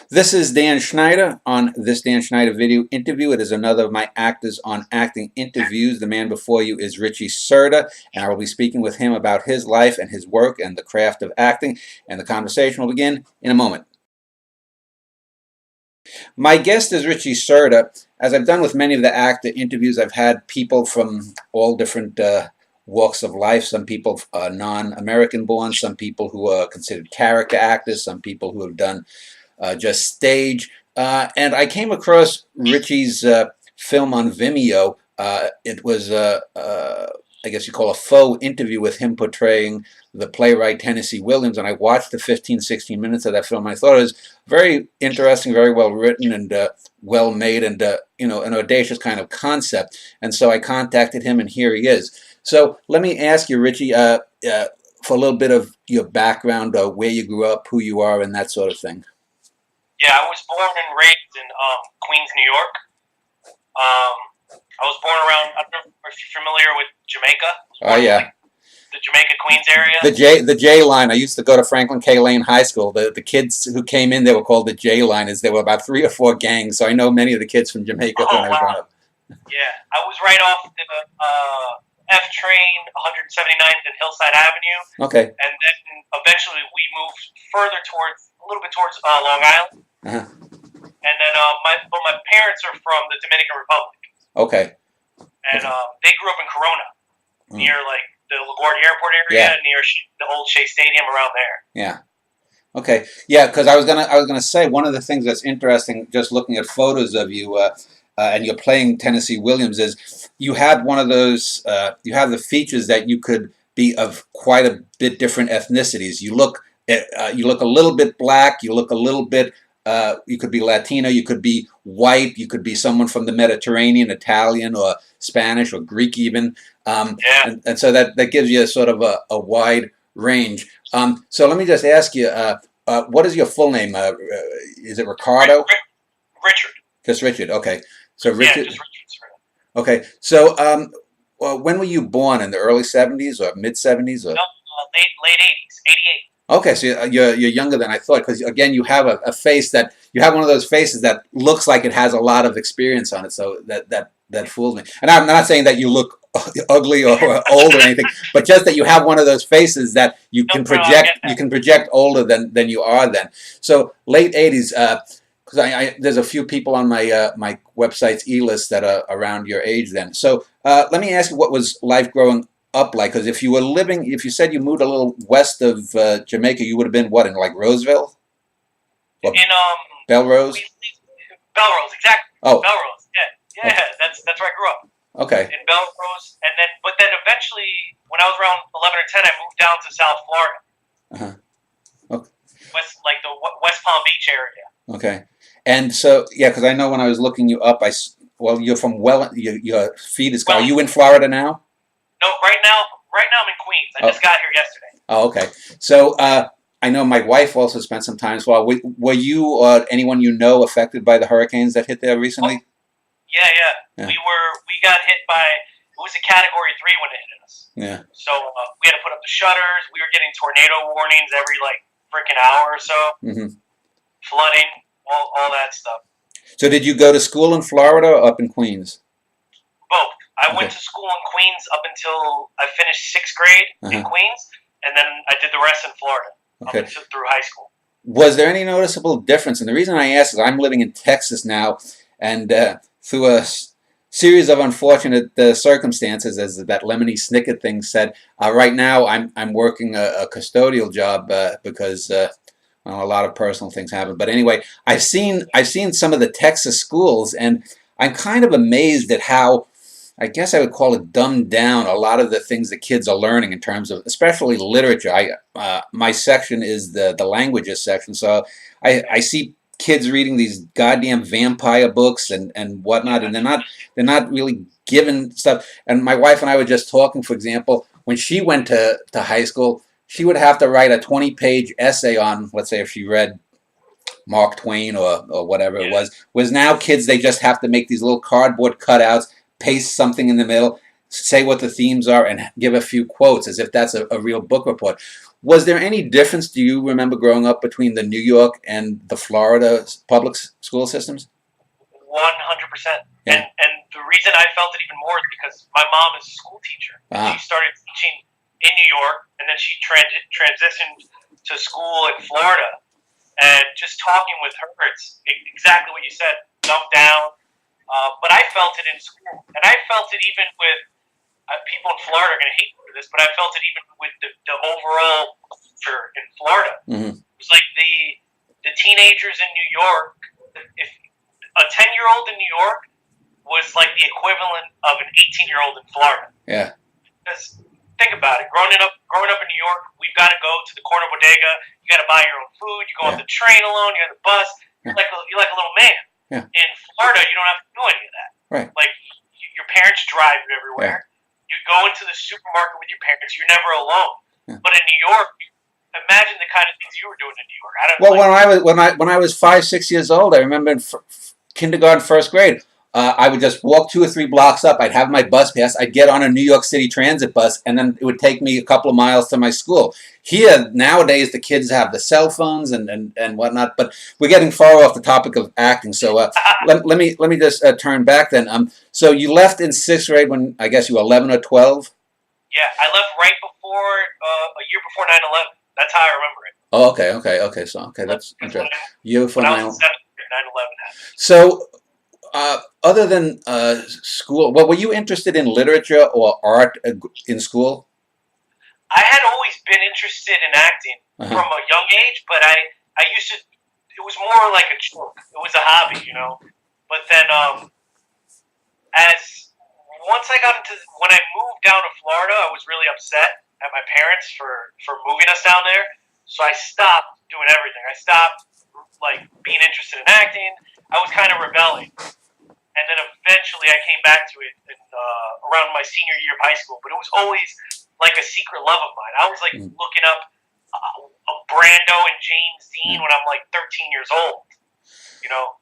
This is Dan Schneider on this Dan Schneider video interview. It is another of my Actors on Acting interviews. The man before you is Richie Cerda, and I will be speaking with him about his life and his work and the craft of acting, and the conversation will begin in a moment. My guest is Richie Cerda. As I've done with many of the actor interviews, I've had people from all different walks of life. Some people non-American born, some people who are considered character actors, some people who have done just stage. And I came across Richie's film on Vimeo. It was, I guess you call a faux interview with him portraying the playwright Tennessee Williams. And I watched the 15, 16 minutes of that film. I thought it was very interesting, very well written, and well made, and you know, an audacious kind of concept. And so I contacted him, and here he is. So let me ask you, Richie, for a little bit of your background, where you grew up, who you are, and that sort of thing. Yeah, I was born and raised in Queens, New York. I was born around, I don't know if you're familiar with Jamaica. Oh, yeah. The Jamaica, Queens area. The J line. I used to go to Franklin K. Lane High School. The kids who came in, they were called the J liners. There were about 3 or 4 gangs, so I know many of the kids from Jamaica when I was growing up. Yeah, I was right off the F train, 179th and Hillside Avenue. Okay. And then eventually we moved further towards, a little bit towards Long Island. Uh-huh. And then my parents are from the Dominican Republic. Okay. And they grew up in Corona, near like the LaGuardia Airport area, near the old Shea Stadium, around there. Yeah. Okay. Yeah, because I was gonna say, one of the things that's interesting, just looking at photos of you, and you're playing Tennessee Williams, is you have one of those. You have the features that you could be of quite a bit different ethnicities. You look a little bit black. You look a little bit. You could be Latino, you could be white, you could be someone from the Mediterranean, Italian or Spanish or Greek even. And so that gives you a sort of a wide range. So let me just ask you, what is your full name? Is it Ricardo? Richard. Just Richard, okay. So Richard. Yeah, just Richard. Okay, so when were you born? In the early 70s or mid 70s? Or? No, late 80s, 88. Okay, so you're younger than I thought, because again, you have a face that, you have one of those faces that looks like it has a lot of experience on it, so that fools me. And I'm not saying that you look ugly or old or anything, but just that you have one of those faces that you can project older than you are then. So late 80s, because there's a few people on my my website's e-list that are around your age then. So let me ask you, what was life growing up like? Because if you said you moved a little west of Jamaica, you would have been what, in like Roseville? What, in Belrose? Belrose, exactly. Oh, Belrose, yeah, okay. That's where I grew up. Okay. In Belrose, but then eventually, when I was around 11 or 10, I moved down to South Florida. Okay. Like the West Palm Beach area. Okay. And so, yeah, because I know when I was looking you up, you're from your feed is. Are you in Florida now? No, right now I'm in Queens. I just got here yesterday. Oh, okay. So I know my wife also spent some time as well. Were you or anyone you know affected by the hurricanes that hit there recently? Oh, yeah. We got hit by, it was a Category 3 when it hit us. Yeah. So we had to put up the shutters. We were getting tornado warnings every like freaking hour or so. Mm-hmm. Flooding, all that stuff. So did you go to school in Florida or up in Queens? Both. I went to school in Queens up until I finished 6th grade in Queens, and then I did the rest in Florida up until through high school. Was there any noticeable difference? And the reason I ask is I'm living in Texas now, and through a series of unfortunate circumstances, as that Lemony Snicket thing said, right now I'm working a custodial job because well, a lot of personal things happen. But anyway, I've seen some of the Texas schools, and I'm kind of amazed at how, I guess I would call it, dumbed down a lot of the things the kids are learning in terms of, especially literature. My section is the languages section, so I see kids reading these goddamn vampire books and whatnot, and they're not really given stuff. And my wife and I were just talking, for example, when she went to high school, she would have to write a 20-page essay on, let's say, if she read Mark Twain or whatever it was. Whereas now kids, they just have to make these little cardboard cutouts, paste something in the middle, say what the themes are, and give a few quotes as if that's a real book report. Was there any difference, do you remember, growing up between the New York and the Florida public school systems? 100%. Yeah. And the reason I felt it even more is because my mom is a school teacher. She started teaching in New York, and then she transitioned to school in Florida. And just talking with her, it's exactly what you said, dumbed down. But I felt it in school. And I felt it even with people in Florida are going to hate me for this, but I felt it even with the overall culture in Florida. Mm-hmm. It was like the teenagers in New York, if a 10-year-old in New York was like the equivalent of an 18-year-old in Florida. Yeah. Because think about it. Growing up in New York, we've got to go to the corner bodega. You got to buy your own food. You go on the train alone. You're on the bus. You're like a little man. Yeah. In Florida, you don't have to do any of that. Right. Like your parents drive you everywhere. Yeah. You go into the supermarket with your parents. You're never alone. Yeah. But in New York, imagine the kind of things you were doing in New York. When I was 5, 6 years old, I remember in kindergarten, first grade. I would just walk 2 or 3 blocks up. I'd have my bus pass. I'd get on a New York City transit bus, and then it would take me a couple of miles to my school. Here, nowadays, the kids have the cell phones and whatnot, but we're getting far off the topic of acting. So let me just turn back then. So you left in 6th grade when, I guess, you were 11 or 12? Yeah, I left right before, a year before 9/11. That's how I remember it. Oh, okay. So, that's interesting. You before 9/11 happened. So, other than school, were you interested in literature or art in school? I had always been interested in acting from a young age, but I used to, it was more like a joke. It was a hobby, you know. But then once I got into, when I moved down to Florida, I was really upset at my parents for moving us down there. So I stopped doing everything. I stopped like being interested in acting. I was kind of rebelling. And then eventually I came back to it around my senior year of high school. But it was always like a secret love of mine. I was like looking up a Brando and James Dean when I'm like 13 years old. You know?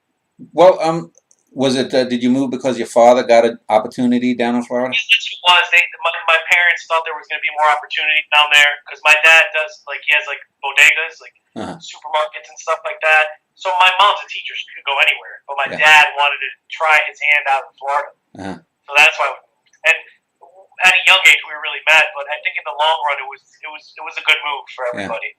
Well, was it, did you move because your father got an opportunity down in Florida? Yes, it was. My parents thought there was going to be more opportunity down there because my dad does, like, he has like bodegas, like supermarkets and stuff like that. So my mom's a teacher; she could go anywhere. But my dad wanted to try his hand out in Florida, so that's why we moved. And at a young age, we were really mad. But I think in the long run, it was a good move for everybody.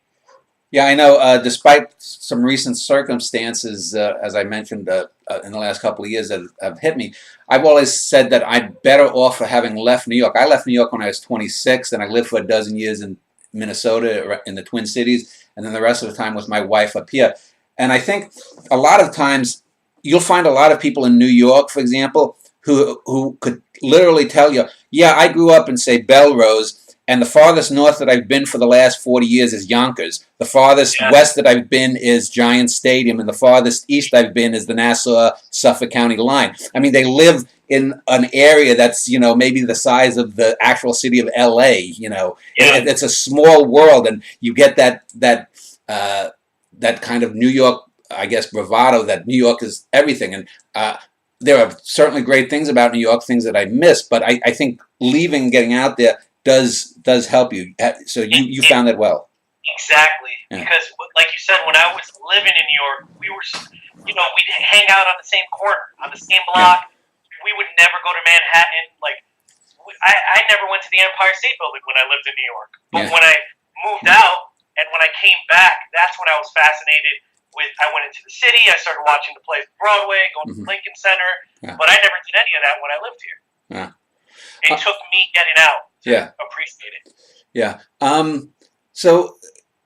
Yeah, I know. Despite some recent circumstances, as I mentioned in the last couple of years that have hit me, I've always said that I'm better off for having left New York. I left New York when I was 26, and I lived for a dozen years in Minnesota, in the Twin Cities, and then the rest of the time with my wife up here. And I think a lot of times you'll find a lot of people in New York, for example, who could literally tell you, yeah, I grew up in, say, Belrose, and the farthest north that I've been for the last 40 years is Yonkers. The farthest west that I've been is Giant Stadium, and the farthest east I've been is the Nassau-Suffolk County line. I mean, they live in an area that's, you know, maybe the size of the actual city of L.A., you know. It's a small world, and you get that kind of New York, I guess, bravado that New York is everything. And there are certainly great things about New York, things that I miss, but I think leaving, getting out there, does help you. So you found that well. Exactly. Yeah. Because, like you said, when I was living in New York, we were, you know, we'd hang out on the same corner, on the same block. Yeah. We would never go to Manhattan. Like, I never went to the Empire State Building when I lived in New York. But when I moved out and when I came back, that's when I was fascinated with, I went into the city, I started watching the plays on Broadway, going to Lincoln Center, but I never did any of that when I lived here. Yeah. It took me getting out to appreciate it. Yeah. So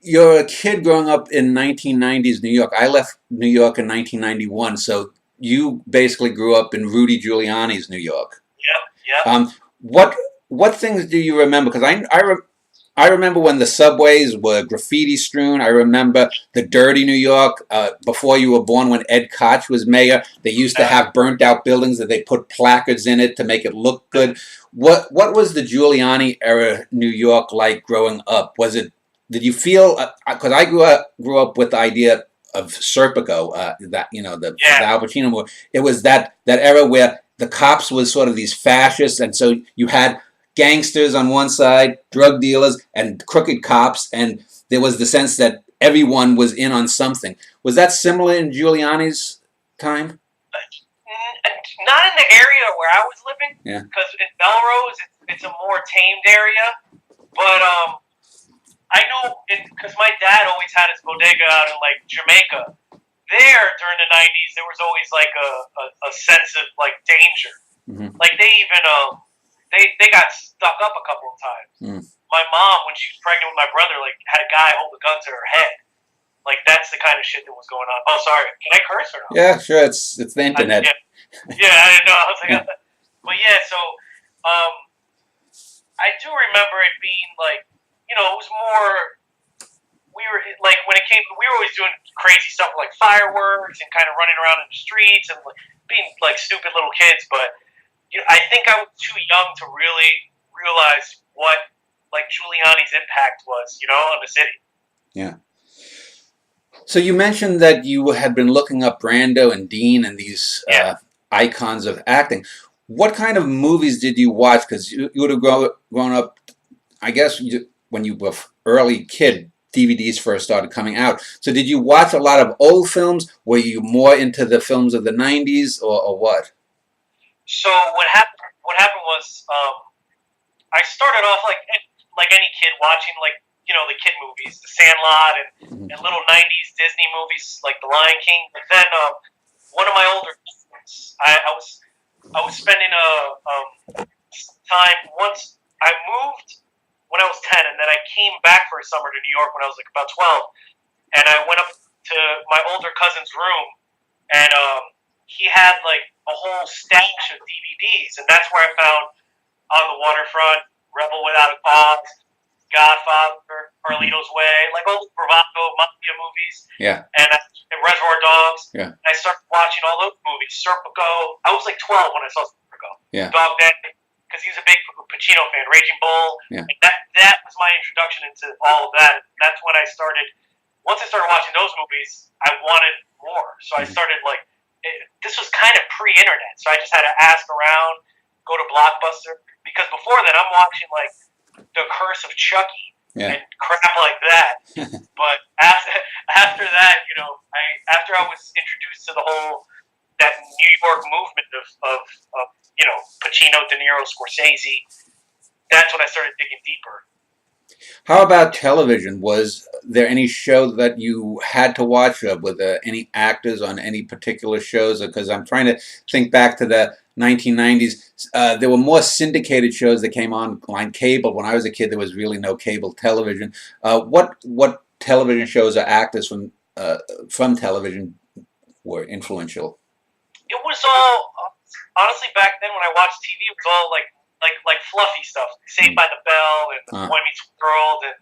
you're a kid growing up in 1990s New York. I left New York in 1991, so you basically grew up in Rudy Giuliani's New York. Yeah. What things do you remember? Because I remember when the subways were graffiti strewn. I remember the dirty New York before you were born when Ed Koch was mayor. They used to have burnt out buildings that they put placards in it to make it look good. What was the Giuliani era New York like growing up? Did you feel, because I grew up with the idea of Serpico, that, you know, the Al Pacino movie. It was that era where the cops was sort of these fascists, and so you had gangsters on one side, drug dealers, and crooked cops, and there was the sense that everyone was in on something. Was that similar in Giuliani's time? Not in the area where I was living, yeah. Because in Melrose, it's a more tamed area. But I know because my dad always had his bodega out in like Jamaica. There during the '90s, there was always like a sense of like danger. Mm-hmm. Like they even they got stuck up a couple of times. Mm. My mom, when she was pregnant with my brother, like had a guy hold a gun to her head. Like that's the kind of shit that was going on. Oh, sorry, can I curse or not? Yeah, sure. It's the internet. Yeah, I didn't know. I was like, but yeah. So I do remember it being like, it was more. We were like when it came. We were always doing crazy stuff like fireworks and kind of running around in the streets and like, being like stupid little kids. But I think I was too young to really realize what like Giuliani's impact was, on the city. Yeah. So you mentioned that you had been looking up Brando and Dean and these icons of acting. What kind of movies did you watch? Because you would have grown up, I guess, when you were early kid. DVDs first started coming out. So did you watch a lot of old films? Were you more into the films of the '90s, or what? So what happened was I started off like any kid watching like the kid movies, The Sandlot and little '90s Disney movies like The Lion King. But then one of my older friends, I was spending time once I moved when I was 10, and then I came back for a summer to New York when I was like about 12, and I went up to my older cousin's room, and he had like a whole stash of DVDs, and that's where I found On the Waterfront, Rebel Without a Cause, Godfather, Carlito's Way, like all the bravado mafia movies, and Reservoir Dogs. Yeah. And I started watching all those movies. Serpico. I was like 12 when I saw Serpico. Yeah. Dog Day, because he was a big Pacino fan. Raging Bull. Yeah. And that was my introduction into all of that. And that's when I started. Once I started watching those movies, I wanted more. So I started like. This was kind of pre-internet, so I just had to ask around, go to Blockbuster, because before that I'm watching like The Curse of Chucky and crap like that. But after that, after I was introduced to the whole that New York movement of Pacino, De Niro, Scorsese, that's when I started digging deeper. How about television? Was there any show that you had to watch? Were there any actors on any particular shows? Because I'm trying to think back to the 1990s. There were more syndicated shows that came on cable. When I was a kid, there was really no cable television. What television shows or actors from television were influential? It was all honestly back then when I watched TV. It was all like fluffy stuff, Saved by the Bell and Boy Meets World, and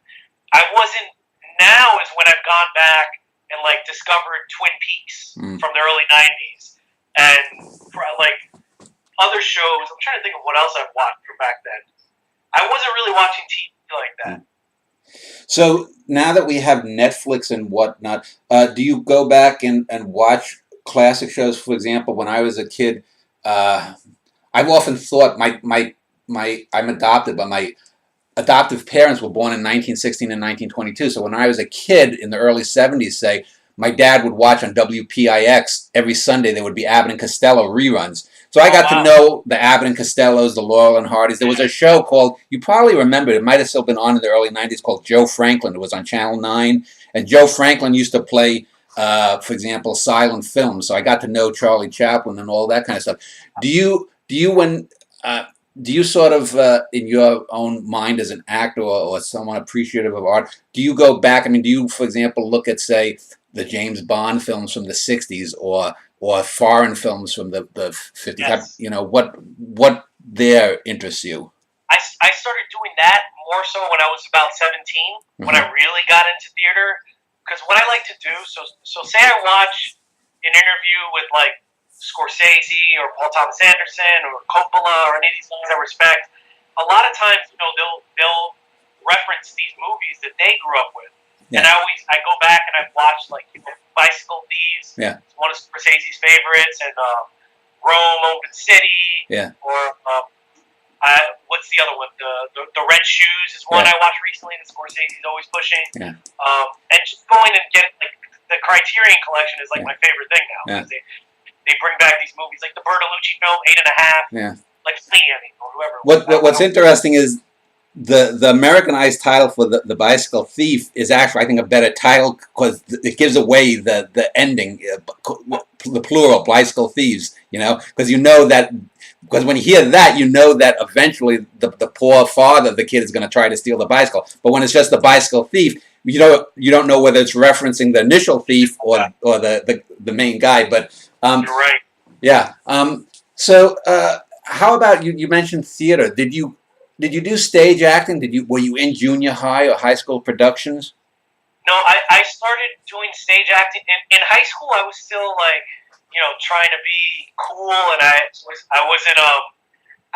I wasn't. Now is when I've gone back and like discovered Twin Peaks from the early '90s, and like other shows. I'm trying to think of what else I've watched from back then. I wasn't really watching TV like that. So now that we have Netflix and whatnot, do you go back and watch classic shows? For example, when I was a kid, I've often thought I'm adopted, but my adoptive parents were born in 1916 and 1922. So when I was a kid in the early 70s, say, my dad would watch on WPIX every Sunday. There would be Abbott and Costello reruns. So I got to know the Abbott and Costellos, the Laurel and Hardys. There was a show called, you probably remember, it might have still been on in the early 90s, called Joe Franklin. It was on Channel 9. And Joe Franklin used to play, for example, silent films. So I got to know Charlie Chaplin and all that kind of stuff. Do you sort of, in your own mind as an actor or someone appreciative of art, do you go back? I mean, do you, for example, look at, say, the James Bond films from the 60s or foreign films from the 50s? Yes. What there interests you? I started doing that more so when I was about 17, when I really got into theater. Because what I like to do, so say I watch an interview with like Scorsese or Paul Thomas Anderson or Coppola or any of these guys I respect, a lot of times, they'll reference these movies that they grew up with. Yeah. And I go back and I've watched like Bicycle Thieves, it's one of Scorsese's favorites, and Rome, Open City, or what's the other one? The Red Shoes is one I watched recently that Scorsese's always pushing. Yeah. And just going and getting like the Criterion Collection is like my favorite thing now. Yeah. They bring back these movies like the Bertolucci film 8.5. Yeah. Like Liam or whoever. What's interesting is the Americanized title for the Bicycle Thief is actually, I think, a better title because it gives away the ending, the plural, bicycle thieves. You know, because because when you hear that, you know that eventually the poor father of the kid is going to try to steal the bicycle. But when it's just the bicycle thief, you don't know whether it's referencing the initial thief or the main guy. But you're right. Yeah. So how about you? You mentioned theater. Did you do stage acting? Were you in junior high or high school productions? No, I started doing stage acting in high school. I was still like, trying to be cool, and I wasn't.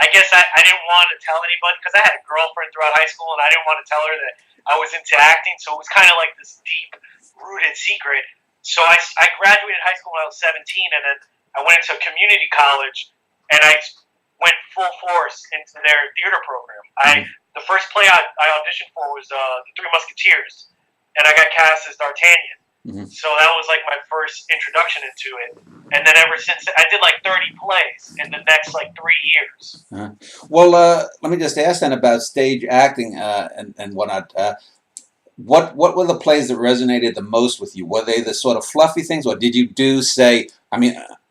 I guess I didn't want to tell anybody because I had a girlfriend throughout high school, and I didn't want to tell her that I was into acting. So it was kind of like this deep rooted secret. So I graduated high school when I was 17, and then I went into a community college, and I went full force into their theater program. The first play I auditioned for was The Three Musketeers, and I got cast as D'Artagnan. Mm-hmm. So that was like my first introduction into it. And then ever since, I did like 30 plays in the next like 3 years. Well, let me just ask then about stage acting and whatnot. What were the plays that resonated the most with you? Were they the sort of fluffy things, or did you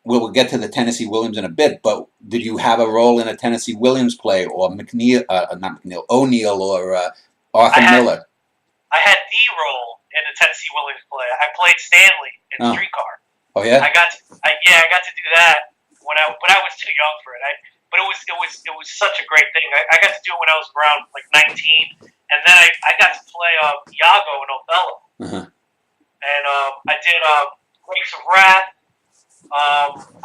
we'll get to the Tennessee Williams in a bit, but did you have a role in a Tennessee Williams play, or O'Neill, or Arthur Miller? I had the role in the Tennessee Williams play. I played Stanley in Streetcar. Oh yeah. I got to do that but I was too young for it. But it was such a great thing. I got to do it when I was around like 19, and then I got to play Iago in Othello. Uh-huh. And I did Grapes of Wrath,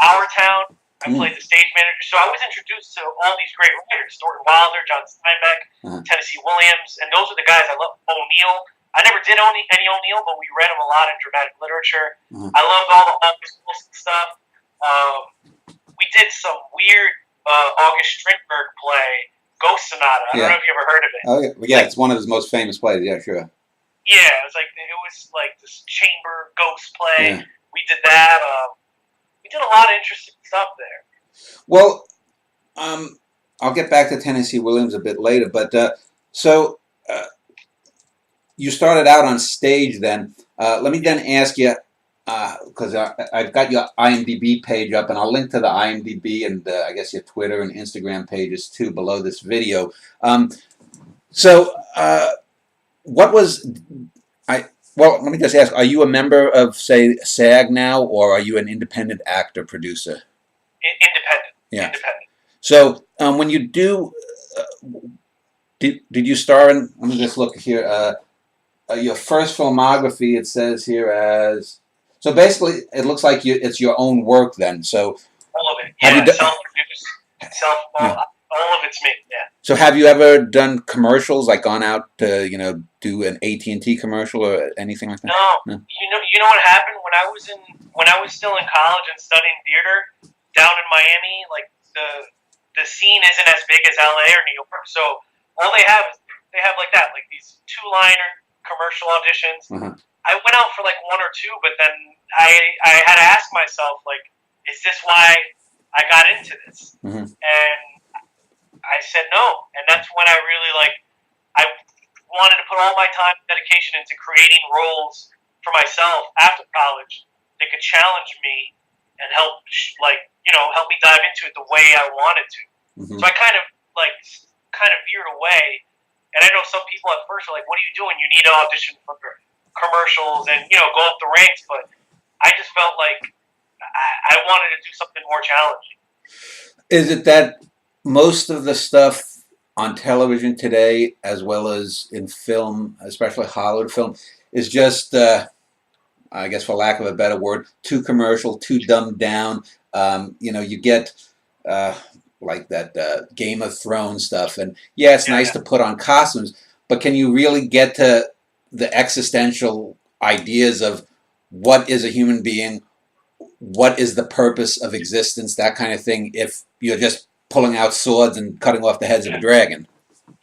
Our Town. I played the stage manager. So I was introduced to all these great writers: Thornton Wilder, John Steinbeck, Tennessee Williams, and those are the guys I love. O'Neill. I never did any O'Neill, but we read him a lot in dramatic literature. I loved all the August Wilson stuff. We did some weird August Strindberg play, Ghost Sonata. I don't know if you ever heard of it. Oh yeah, it's one of his most famous plays. Yeah, sure. Yeah, it was like this chamber ghost play. Yeah. We did that. We did a lot of interesting stuff there. Well, I'll get back to Tennessee Williams a bit later, but you started out on stage then. Let me then ask you, because I've got your IMDb page up, and I'll link to the IMDb and I guess your Twitter and Instagram pages too below this video. Well, let me just ask, are you a member of, say, SAG now, or are you an independent actor, producer? Independent. Yeah. Independent. So when you do, did you star in, let me just look here, your first filmography, it says here as, so basically it looks like it's your own work then. So all of it, yeah, self-produced, all of it's me, yeah. So have you ever done commercials, like gone out to, do an AT&T commercial or anything like that? No. You know what happened when I was still in college and studying theater down in Miami, like the scene isn't as big as LA or New York. So all they have like that, like these 2-liner commercial auditions. I went out for like 1 or 2, but then I had to ask myself, like, is this why I got into this? And I said no, and that's when I really I wanted to put all my time and dedication into creating roles for myself after college that could challenge me and help me dive into it the way I wanted to. So I kind of veered away. And I know some people at first are like, what are you doing? You need to audition for commercials and, go up the ranks. But I just felt like I wanted to do something more challenging. Is it that most of the stuff on television today, as well as in film, especially Hollywood film, is just, I guess for lack of a better word, too commercial, too dumbed down? You get... like that Game of Thrones stuff, and it's nice to put on costumes, but can you really get to the existential ideas of what is a human being, what is the purpose of existence, that kind of thing, if you're just pulling out swords and cutting off the heads of a dragon.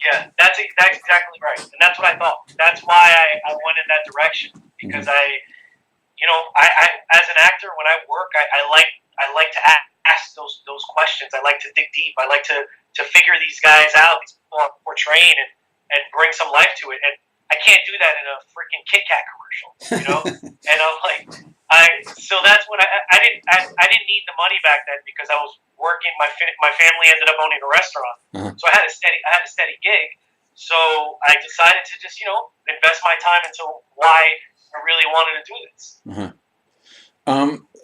Yeah, that's exactly right, and that's what I thought. That's why I went in that direction, because I as an actor, when I work, I like to ask those questions. I like to dig deep. I like to figure these guys out, these people I'm portraying, and bring some life to it. And I can't do that in a freaking Kit Kat commercial, And I'm like, so that's when I didn't need the money back then, because I was working. My family ended up owning a restaurant, so I had a steady gig. So I decided to just invest my time into why I really wanted to do this.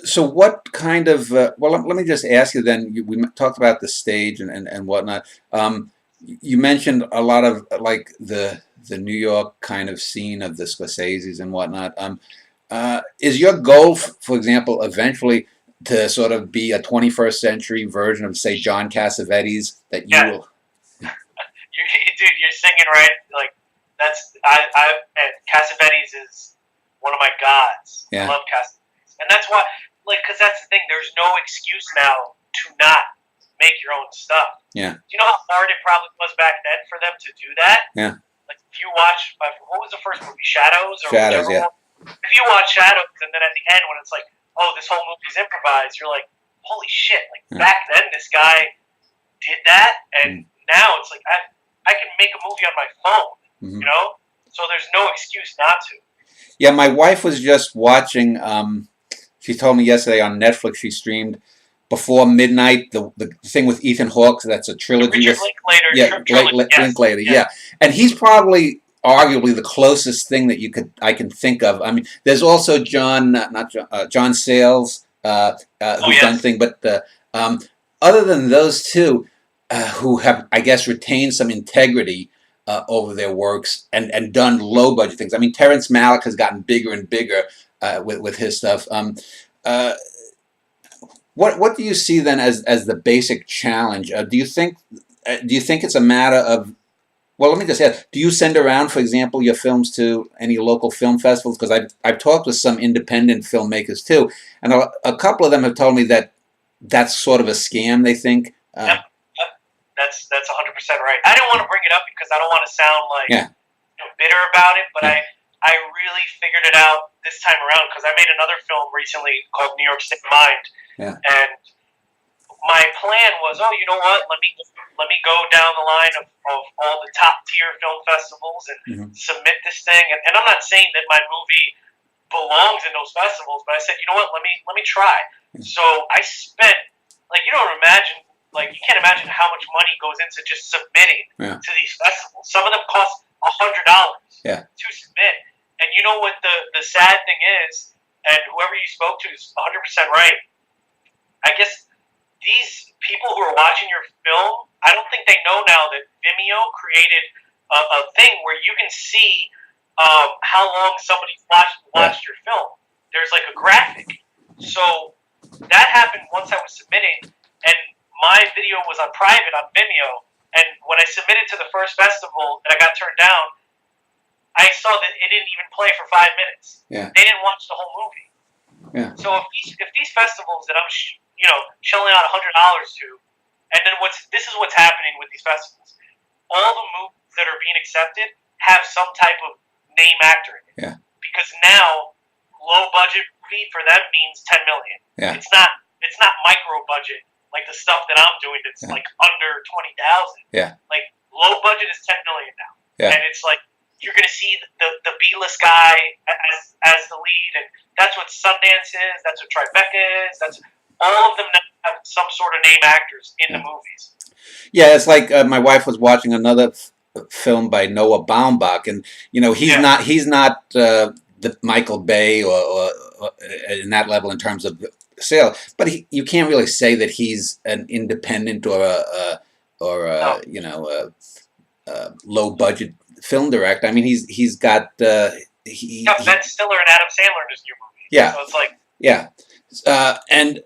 So what kind of well, let me just ask you then. We talked about the stage and whatnot. You mentioned a lot of like the New York kind of scene of the Scorseses and whatnot. Is your goal, for example, eventually to sort of be a 21st century version of, say, John Cassavetes? That you will. Dude, you're singing right. Like that's and Cassavetes is one of my gods. Yeah. I love Cassavetes, and that's why, because that's the thing. There's no excuse now to not make your own stuff. Yeah. Do you know how hard it probably was back then for them to do that? Yeah. Like if you watch, what was the first movie? Shadows. Shadows. Yeah. If you watch Shadows, and then at the end when it's like, oh, this whole movie's improvised, you're like, holy shit! Like back then, this guy did that, and now it's like I can make a movie on my phone, So there's no excuse not to. Yeah, my wife was just watching. She told me yesterday on Netflix she streamed Before Midnight, the thing with Ethan Hawke. That's a trilogy. Richard Linklater. Linklater. Yeah, and he's probably arguably the closest thing that I can think of. I mean, there's also John Sayles who's done thing, but other than those two. Who have, I guess, retained some integrity over their works and done low budget things. I mean, Terrence Malick has gotten bigger and bigger with his stuff. What do you see then as the basic challenge? Do you think it's a matter of, well, let me just ask, do you send around, for example, your films to any local film festivals? Because I've talked with some independent filmmakers too, and a couple of them have told me that that's sort of a scam, they think. Yep. That's 100% right. I didn't want to bring it up because I don't want to sound like bitter about it, but I really figured it out this time around, because I made another film recently called New York State of Mind, and my plan was, oh, you know what? Let me go down the line of all the top tier film festivals and submit this thing. And I'm not saying that my movie belongs in those festivals, but I said, you know what? Let me try. So I spent, you don't imagine. You can't imagine how much money goes into just submitting to these festivals. Some of them cost $100 to submit. And you know what the sad thing is, and whoever you spoke to is 100% right. I guess these people who are watching your film, I don't think they know now that Vimeo created a thing where you can see how long somebody's watched your film. There's like a graphic. So that happened once I was submitting, and my video was on private on Vimeo, and when I submitted to the first festival and I got turned down, I saw that it didn't even play for 5 minutes. Yeah. They didn't watch the whole movie. Yeah. So if these festivals that I'm shelling out $100 to, and then this is what's happening with these festivals, all the movies that are being accepted have some type of name actor in it. Yeah. Because now low budget movie for them means $10 million. Yeah. It's not micro budget. Like the stuff that I'm doing that's like under 20,000. Yeah. Like low budget is 10 million now. Yeah. And it's like you're gonna see the B-list guy as the lead, and that's what Sundance is, that's what Tribeca is, that's all of them now have some sort of name actors in the movies. Yeah, it's like my wife was watching another film by Noah Baumbach, and he's not the Michael Bay or in that level in terms of sale, but you can't really say that he's an independent or a low budget film director. I mean, he's got Ben Stiller and Adam Sandler in his new movie. Yeah, so it's like and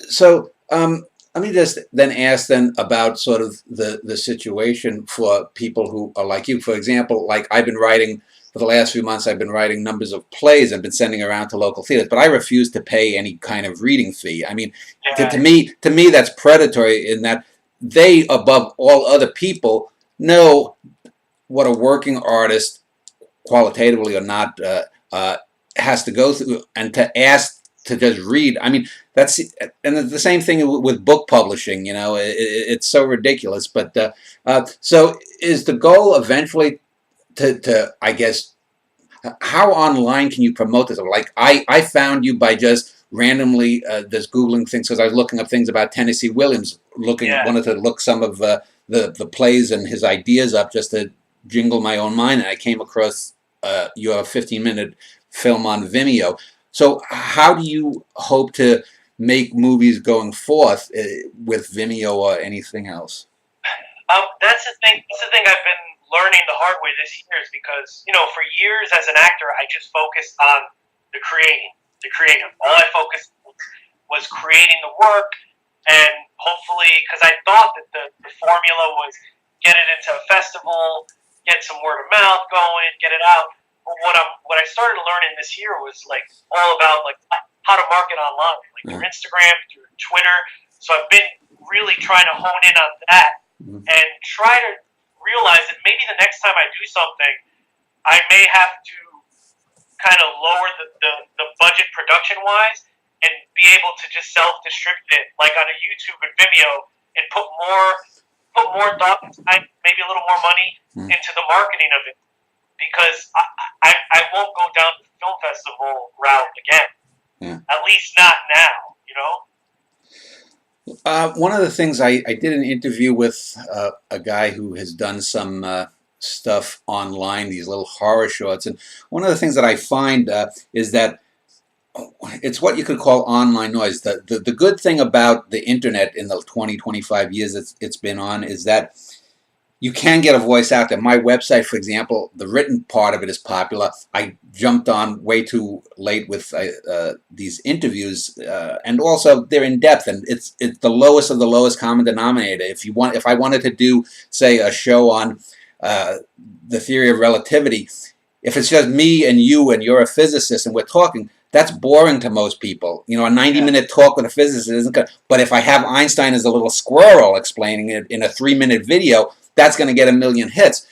so let me just then ask about sort of the situation for people who are like you. For example, like I've been writing. For the last few months, I've been writing numbers of plays and been sending around to local theaters, but I refuse to pay any kind of reading fee. I mean, to me, that's predatory in that they, above all other people, know what a working artist, qualitatively or not, has to go through, and to ask to just read. I mean, that's, and the same thing with book publishing. You know, it's so ridiculous. But so is the goal eventually to I guess, how online can you promote this? Like I found you by just randomly just Googling things, because I was looking up things about Tennessee Williams, wanted to look some of the plays and his ideas up just to jingle my own mind, and I came across your 15-minute film on Vimeo. So how do you hope to make movies going forth with Vimeo or anything else? That's the thing. That's the thing I've been learning the hard way this year, is because, you know, for years as an actor, I just focused on the creative. All I focused was creating the work, and hopefully, because I thought that the formula was get it into a festival, get some word of mouth going, get it out. But what I started learning this year was like all about like how to market online, like through Instagram, through Twitter. So I've been really trying to hone in on that and try to realize that maybe the next time I do something, I may have to kind of lower the budget production-wise and be able to just self-distribute it, like on a YouTube and Vimeo, and put more thought, maybe a little more money into the marketing of it, because I won't go down the film festival route again. At least not now, you know? One of the things I did an interview with a guy who has done some stuff online, these little horror shorts, and one of the things that I find is that it's what you could call online noise. The good thing about the internet in the 20-25 years it's been on is that you can get a voice out there. My website, for example, the written part of it is popular. I jumped on way too late with these interviews, and also they're in depth, and it's the lowest of the lowest common denominator. If I wanted to do, say, a show on the theory of relativity, if it's just me and you and you're a physicist and we're talking, that's boring to most people. You know, a 90-minute talk with a physicist isn't good. But if I have Einstein as a little squirrel explaining it in a 3-minute video, that's going to get 1 million hits.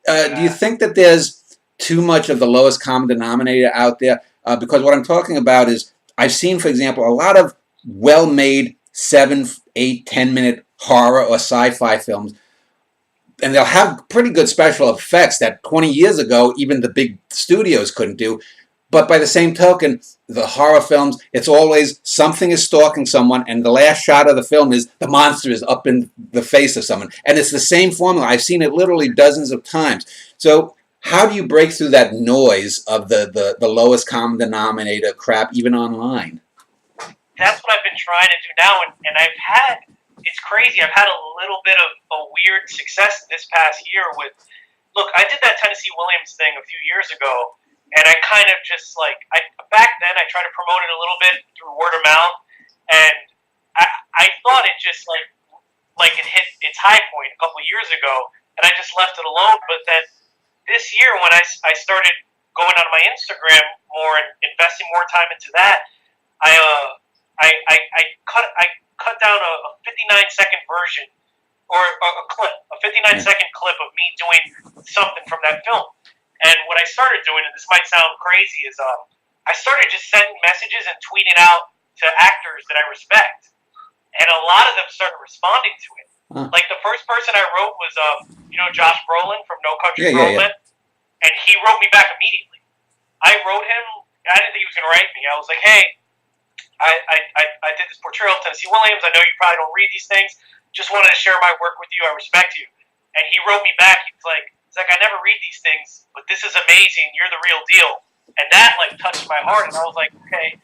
Do you think that there's too much of the lowest common denominator out there? Because what I'm talking about is, I've seen, for example, a lot of well-made 7, 8, 10-minute horror or sci-fi films, and they'll have pretty good special effects that 20 years ago even the big studios couldn't do. But by the same token, the horror films, it's always something is stalking someone, and the last shot of the film is the monster is up in the face of someone. And it's the same formula. I've seen it literally dozens of times. So how do you break through that noise of the lowest common denominator crap, even online? That's what I've been trying to do now, and it's crazy, I've had a little bit of a weird success this past year with, look, I did that Tennessee Williams thing a few years ago, and I kind of just back then I tried to promote it a little bit through word of mouth, and I thought it just like it hit its high point a couple of years ago, and I just left it alone. But then this year, when I started going on my Instagram more and investing more time into that, I cut down a 59-second version, or a clip, a 59-second clip of me doing something from that film. And what I started doing, and this might sound crazy, is I started just sending messages and tweeting out to actors that I respect. And a lot of them started responding to it. Like the first person I wrote was, Josh Brolin from No Country for Old Men. And he wrote me back immediately. I wrote him, I didn't think he was going to write me. I was like, hey, I did this portrayal of Tennessee Williams. I know you probably don't read these things. Just wanted to share my work with you. I respect you. And he wrote me back. He's like, I never read these things, but this is amazing. You're the real deal. And that touched my heart. And I was like, okay.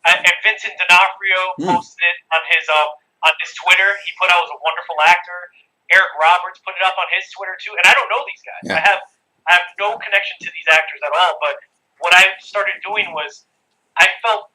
And Vincent D'Onofrio posted it on his Twitter. He put I was a wonderful actor. Eric Roberts put it up on his Twitter too. And I don't know these guys. Yeah. I have no connection to these actors at all. But what I started doing was I felt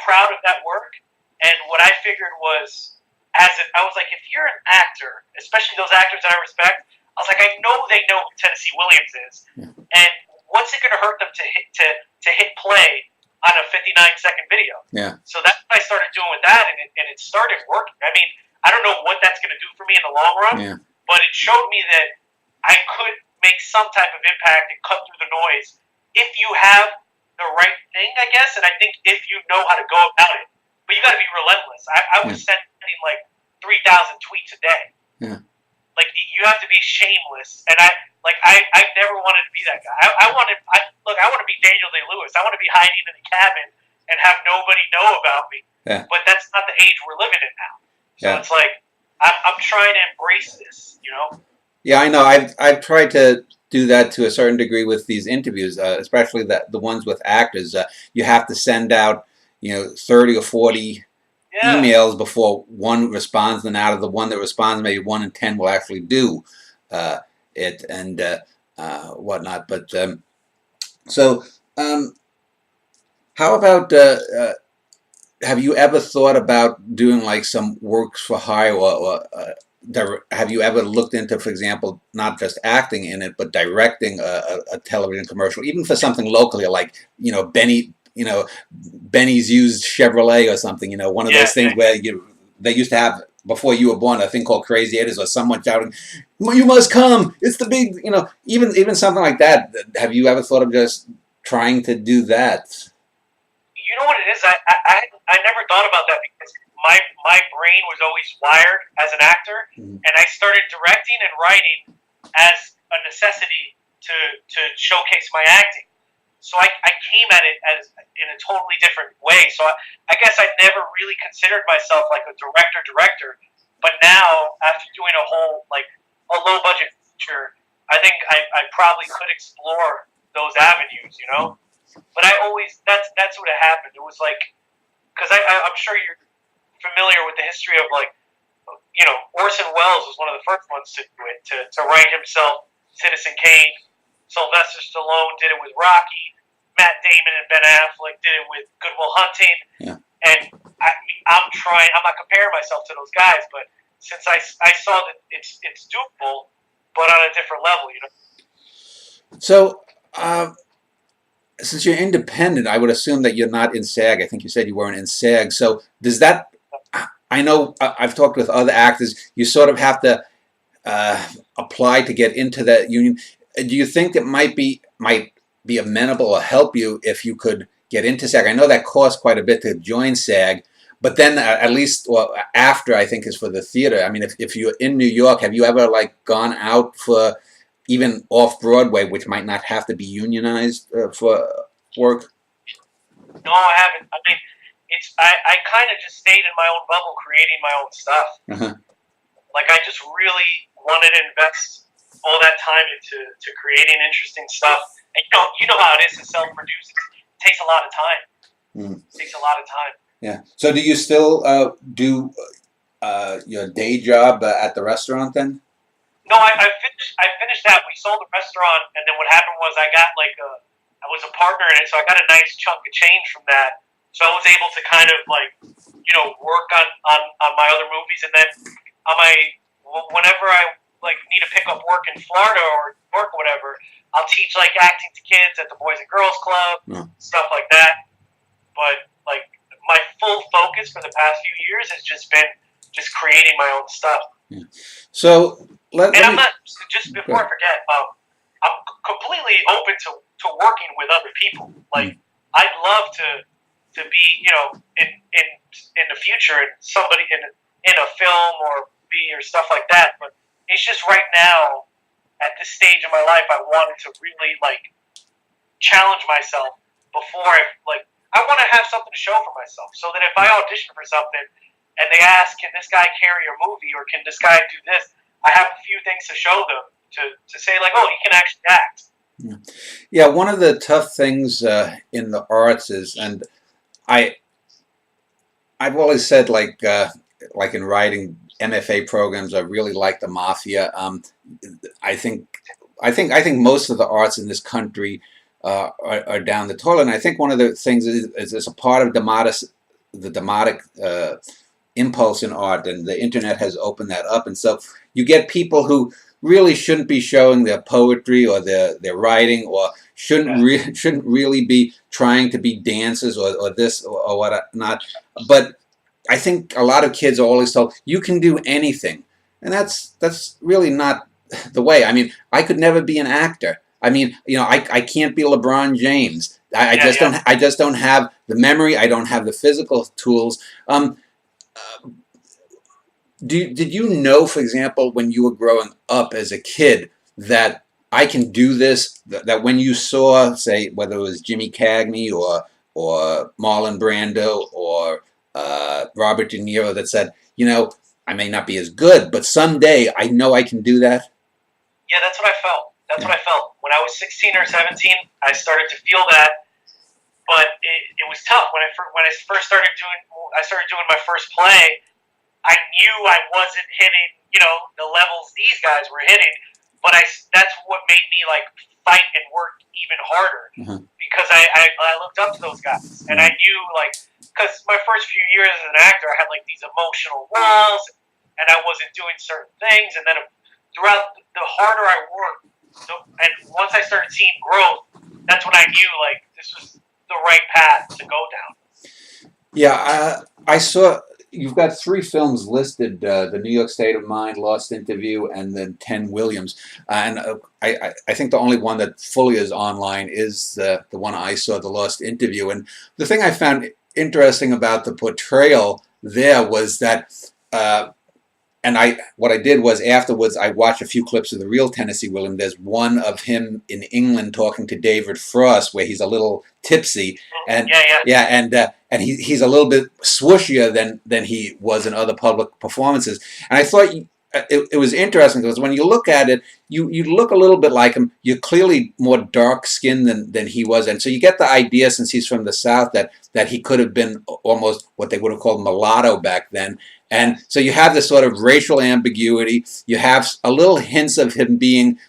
proud of that work. And what I figured was, I was like, if you're an actor, especially those actors that I respect, I was like, I know they know who Tennessee Williams is, and what's it going to hurt them to hit play on a 59-second video? Yeah. So that's what I started doing with that, and it started working. I mean, I don't know what that's going to do for me in the long run, but it showed me that I could make some type of impact and cut through the noise if you have the right thing, I guess. And I think if you know how to go about it, but you got to be relentless. I was sending like 3,000 tweets a day. Yeah. Like, you have to be shameless, and I never wanted to be that guy. I want to be Daniel Day-Lewis. I want to be hiding in the cabin and have nobody know about me. Yeah. But that's not the age we're living in now. So it's like I'm trying to embrace this, you know. Yeah, I know. I've tried to do that to a certain degree with these interviews, especially the ones with actors. You have to send out 30 or 40 emails before one responds, and out of the one that responds, maybe 1 in 10 will actually do it and whatnot. But how about have you ever thought about doing like some works for hire, or have you ever looked into, for example, not just acting in it, but directing a television commercial, even for something locally, like Benny's used Chevrolet or something, one of those things where they used to have, before you were born, a thing called Crazy Eighties, or someone shouting, "You must come! It's the big," even something like that. Have you ever thought of just trying to do that? You know what it is? I never thought about that, because my brain was always wired as an actor, and I started directing and writing as a necessity to showcase my acting. So I came at it as in a totally different way. So I guess I never really considered myself like a director. But now, after doing a low budget feature, I think I probably could explore those avenues, But that's what had happened. It was like, because I'm sure you're familiar with the history of Orson Welles was one of the first ones to do it, to write himself Citizen Kane. Sylvester Stallone did it with Rocky. Matt Damon and Ben Affleck did it with Good Will Hunting. Yeah. And I'm not comparing myself to those guys, but since I saw that it's doable, but on a different level, So, since you're independent, I would assume that you're not in SAG. I think you said you weren't in SAG. So does that, I know I've talked with other actors, you sort of have to apply to get into that union. Do you think it might be amenable or help you if you could get into SAG? I know that costs quite a bit to join SAG, but then at least, after, I think, is for the theater. I mean, if you're in New York, have you ever gone out for even off-Broadway, which might not have to be unionized for work? No, I haven't. I mean, I kind of just stayed in my own bubble, creating my own stuff. I just really wanted to invest all that time into creating interesting stuff. And you know how it is to self-produce. It takes a lot of time. It takes a lot of time. Yeah. So do you still do your day job at the restaurant then? No, I finished that. We sold the restaurant, and then what happened was I got I was a partner in it, so I got a nice chunk of change from that. So I was able to kind of work on my other movies, and then whenever I need to pick up work in Florida or New York or whatever, I'll teach acting to kids at the Boys and Girls Club, stuff like that. But my full focus for the past few years has just been creating my own stuff. Yeah. So I'm not, just before I forget, I'm completely open to working with other people. I'd love to be, in the future, somebody in a film or stuff like that. But it's just right now, at this stage of my life, I wanted to really challenge myself before I want to have something to show for myself, so that if I audition for something and they ask, can this guy carry a movie, or can this guy do this, I have a few things to show them to say oh, he can actually act. Yeah, one of the tough things in the arts is, and I've always said in writing MFA programs, I really like the mafia. I think most of the arts in this country are down the toilet, and I think one of the things is a part of the demotic impulse in art, and the internet has opened that up, and so you get people who really shouldn't be showing their poetry or their writing, or shouldn't really be trying to be dancers or this or whatnot. But I think a lot of kids are always told you can do anything, and that's really not the way. I mean, I could never be an actor. I mean, I can't be LeBron James. I just don't have the memory. I don't have the physical tools. Did you know, for example, when you were growing up as a kid, that I can do this? That when you saw, say, whether it was Jimmy Cagney or Marlon Brando or Robert De Niro, that said, I may not be as good, but someday I know I can do that. Yeah, that's what I felt. That's what I felt. When I was 16 or 17, I started to feel that, but it was tough. When I first started doing my first play, I knew I wasn't hitting, the levels these guys were hitting, but that's what made me like fight and work even harder, because I looked up to those guys, and I knew, like, because my first few years as an actor, I had like these emotional walls, and I wasn't doing certain things, and then throughout the harder I worked, and once I started seeing growth, that's when I knew like this was the right path to go down. Yeah, I saw. You've got 3 films listed: The New York State of Mind, Lost Interview, and then 10 Williams. And I think the only one that fully is online is the one I saw, The Lost Interview. And the thing I found interesting about the portrayal there was that, what I did was afterwards I watched a few clips of the real Tennessee Williams. There's one of him in England talking to David Frost where he's a little tipsy, and and he's a little bit swooshier than he was in other public performances. And I thought it was interesting because when you look at it, you look a little bit like him. You're clearly more dark skinned than he was, and so you get the idea, since he's from the South, that he could have been almost what they would have called mulatto back then. And so you have this sort of racial ambiguity. You have a little hints of him being,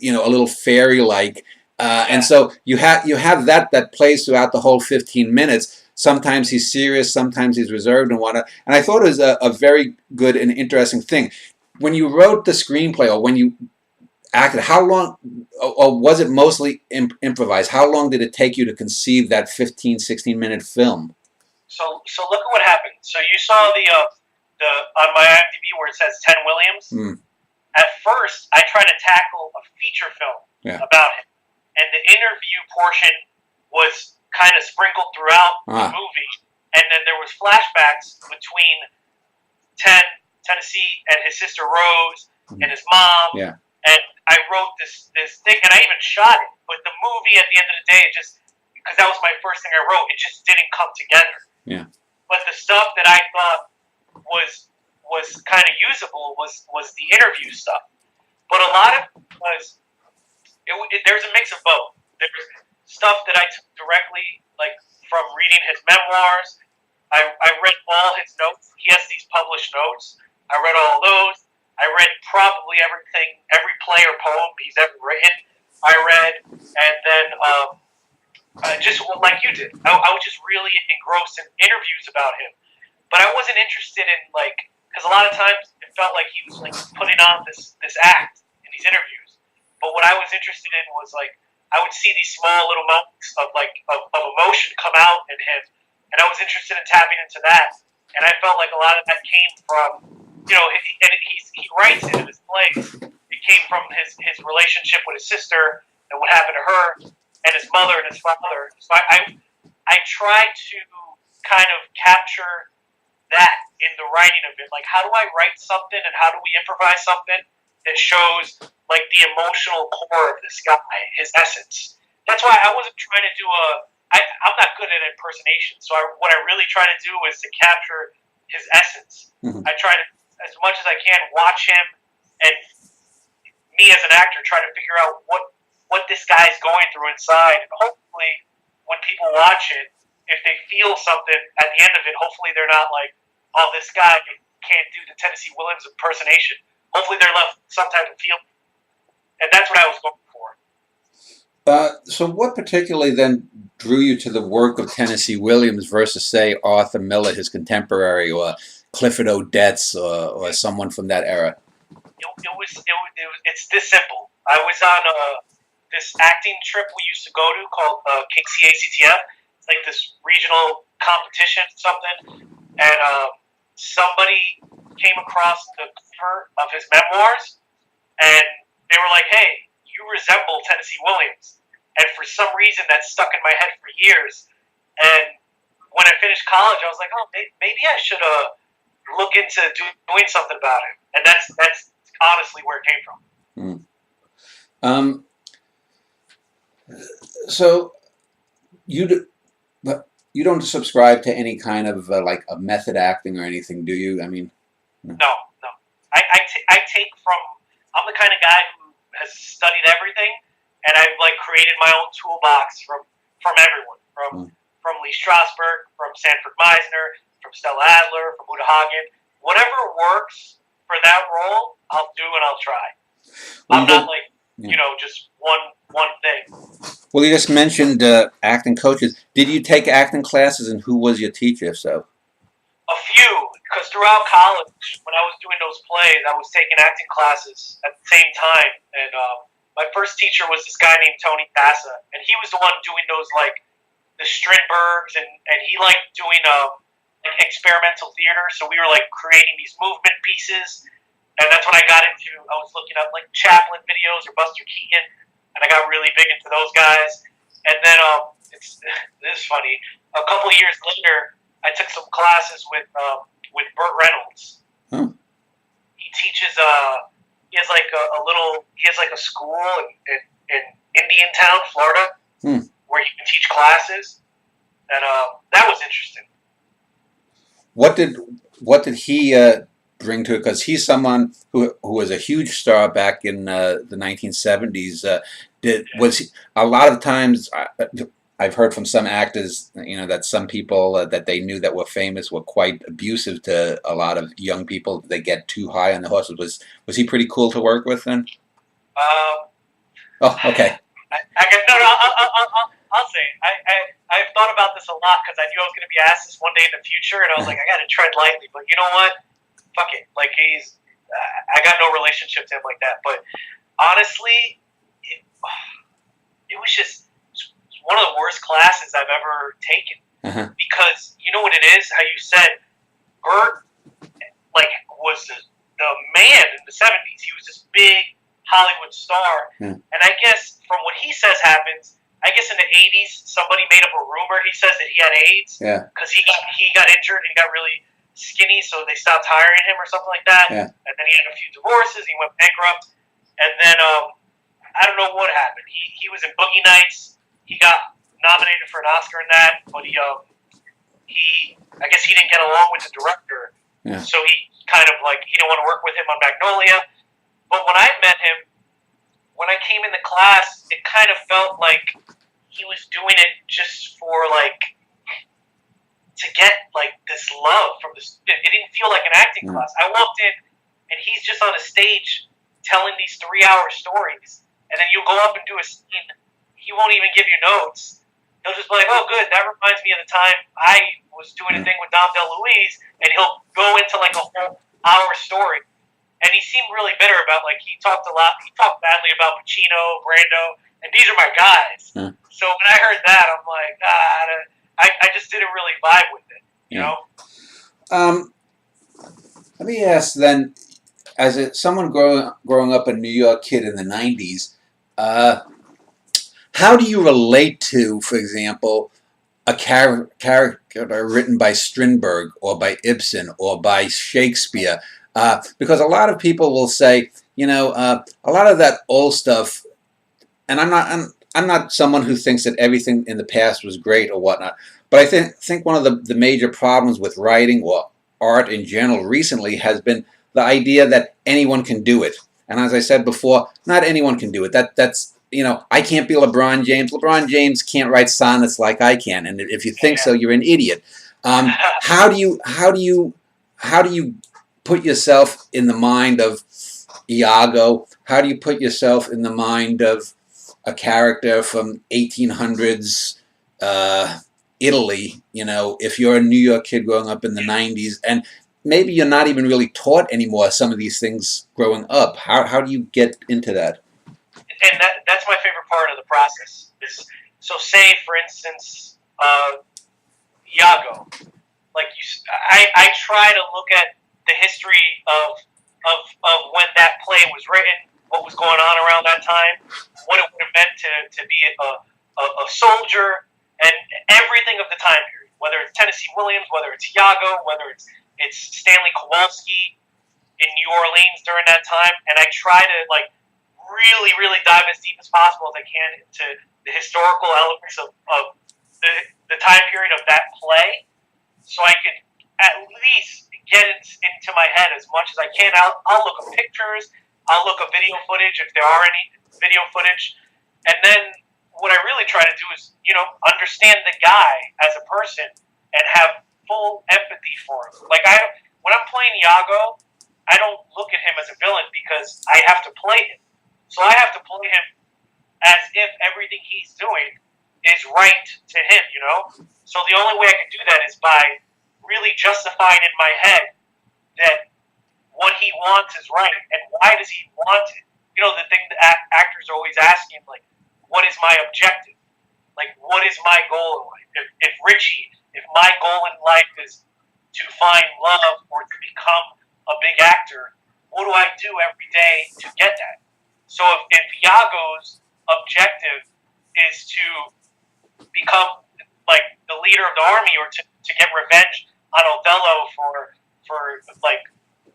a little fairy-like, and so you have that plays throughout the whole 15 minutes. Sometimes he's serious, sometimes he's reserved and whatnot. And I thought it was a very good and interesting thing. When you wrote the screenplay, or when you acted, how long, or was it mostly improvised? How long did it take you to conceive that 15, 16-minute film? So look at what happened. So you saw the on my IMDb where it says 10 Williams. At first, I tried to tackle a feature film about him, and the interview portion was kind of sprinkled throughout the movie, and then there was flashbacks between Tennessee and his sister Rose and his mom. Yeah. And I wrote this thing, and I even shot it. But the movie, at the end of the day, because that was my first thing I wrote, it just didn't come together. Yeah. But the stuff that I thought was kind of usable was the interview stuff. But a lot of it was there's a mix of both. There's stuff that I took directly, like from reading his memoirs. I read all his notes. He has these published notes. I read all those. I read probably everything, every play or poem he's ever written. I read, and then just like you did, I was just really engrossed in interviews about him. But I wasn't interested in, like, because a lot of times it felt like he was like putting on this act in these interviews. But what I was interested in was, like, I would see these small little moments of emotion come out in him, and I was interested in tapping into that. And I felt like a lot of that came from, and he writes it in his plays. It came from his relationship with his sister and what happened to her, and his mother and his father. So I tried to kind of capture that in the writing of it. Like, how do I write something, and how do we improvise something that shows, like, the emotional core of this guy, his essence? That's why I wasn't trying to do I'm not good at impersonation, so what I really try to do is to capture his essence. I try to, as much as I can, watch him, and me as an actor try to figure out what this guy's going through inside. And hopefully, when people watch it, if they feel something at the end of it, hopefully they're not like, oh, this guy can't do the Tennessee Williams impersonation. Hopefully they're left with some type of feeling. And that's what I was going for. So what particularly then drew you to the work of Tennessee Williams versus, say, Arthur Miller, his contemporary, or Clifford Odets, or someone from that era? It's this simple. I was on this acting trip we used to go to called KCACTF. It's like this regional competition, something. And somebody came across the cover of his memoirs, and they were like, "Hey, you resemble Tennessee Williams." And for some reason, that stuck in my head for years. And when I finished college, I was like, "Oh, maybe I should look into doing something about it." And that's honestly where it came from. So you don't subscribe to any kind of like a method acting or anything, do you? I mean, no. I take from. I'm the kind of guy who has studied everything, and I've like created my own toolbox from everyone, from Lee Strasberg, from Sanford Meisner, from Stella Adler, from Uta Hagen. Whatever works for that role, I'll do and I'll try. Well, I'm not like just one thing. Well, you just mentioned acting coaches. Did you take acting classes, and who was your teacher, if so? A few, because throughout college, when I was doing those plays, I was taking acting classes at the same time. And my first teacher was this guy named Tony Passa, and he was the one doing those, like, the Strindbergs, and he liked doing like experimental theater, so we were, like, creating these movement pieces. And that's when I got into, I was looking up, like, Chaplin videos or Buster Keaton, and I got really big into those guys. And then, this is funny, a couple of years later, I took some classes with Burt Reynolds. He teaches, he has like a school in Indiantown, Florida, where you can teach classes. And that was interesting. What did he bring to it? Because he's someone who was a huge star back in the 1970s. Was he, a lot of times I've heard from some actors, that some people that they knew that were famous were quite abusive to a lot of young people. They get too high on the horses. Was he pretty cool to work with then? Oh, okay. I'll say I've thought about this a lot because I knew I was going to be asked this one day in the future, and I was like, I got to tread lightly. But you know what? Fuck it. Like I got no relationship to him like that. But honestly, it was just one of the worst classes I've ever taken. Because you know what it is? How you said Burt was the man in the 70s. He was this big Hollywood star. And I guess from what he says happens, I guess in the 80s somebody made up a rumor. He says that he had AIDS because he got injured and he got really skinny, so they stopped hiring him or something like that. And then he had a few divorces. He went bankrupt. And then I don't know what happened. He was in Boogie Nights. He got nominated for an Oscar in that, but I guess he didn't get along with the director, so he kind of he didn't want to work with him on Magnolia. But when I met him, when I came in the class, it kind of felt like he was doing it just for to get this love from the student. It didn't feel like an acting class. I walked in, and he's just on a stage telling these 3-hour stories, and then you'll go up and do a scene. He won't even give you notes. He'll just be like, "Oh, good. That reminds me of the time I was doing a thing with Dom DeLuise," and he'll go into a whole hour story. And he seemed really bitter about he talked a lot. He talked badly about Pacino, Brando, and these are my guys. So when I heard that, I'm like, I just didn't really vibe with it. You know. Let me ask then, as someone growing up a New York kid in the 90s. How do you relate to, for example, a character written by Strindberg or by Ibsen or by Shakespeare? Because a lot of people will say, a lot of that old stuff, and I'm not someone who thinks that everything in the past was great or whatnot, but I think one of the major problems with writing or art in general recently has been the idea that anyone can do it. And as I said before, not anyone can do it. That's I can't be LeBron James. LeBron James can't write sonnets like I can, and if you think so, you're an idiot. How do you put yourself in the mind of Iago? How do you put yourself in the mind of a character from 1800s Italy? If you're a New York kid growing up in the 90s, and maybe you're not even really taught anymore some of these things growing up. How do you get into that? And that's my favorite part of the process. So say, for instance, Iago. like I try to look at the history of when that play was written, what was going on around that time, what it would have meant to be a soldier, and everything of the time period. Whether it's Tennessee Williams, whether it's Iago, whether it's Stanley Kowalski in New Orleans during that time, and I try to like really dive as deep as possible as I can into the historical elements of the time period of that play, so I could at least get it into my head as much as I can. I'll look at pictures, I'll look at video footage if there are any video footage, and then what I really try to do is, understand the guy as a person and have full empathy for him. Like when I'm playing Iago, I don't look at him as a villain because I have to play him. So I have to play him as if everything he's doing is right to him, So the only way I can do that is by really justifying in my head that what he wants is right, and why does he want it? The thing that actors are always asking, like, what is my objective? Like, what is my goal in life? If my goal in life is to find love or to become a big actor, what do I do every day to get that? So if Iago's objective is to become like the leader of the army or to get revenge on Othello for like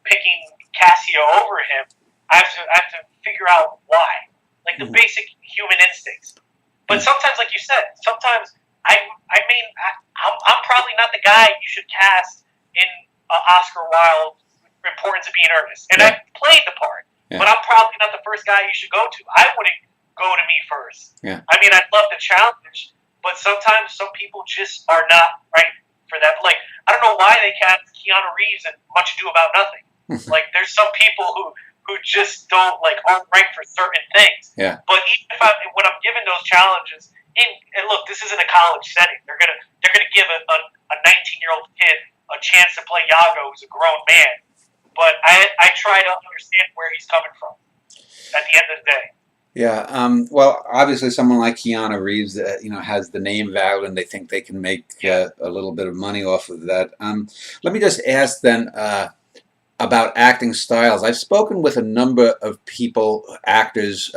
picking Cassio over him, I have to figure out why. Like the basic human instincts. But sometimes, like you said, sometimes I'm probably not the guy you should cast in Oscar Wilde Importance of Being Earnest. And I played the part, but I'm probably not the first guy you should go to. I wouldn't go to me first. Yeah. I mean, I'd love the challenge, but sometimes some people just are not right for that. Like, I don't know why they cast Keanu Reeves in Much Ado About Nothing. Like, there's some people who just aren't right for certain things. Yeah. But even when I'm given those challenges, and look, this isn't a college setting. They're gonna give a 19-year-old kid a chance to play Iago, who's a grown man. But I try to understand where he's coming from at the end of the day. Yeah. Well, obviously, someone like Keanu Reeves, has the name value, and they think they can make a little bit of money off of that. Let me just ask then. About acting styles. I've spoken with a number of people, actors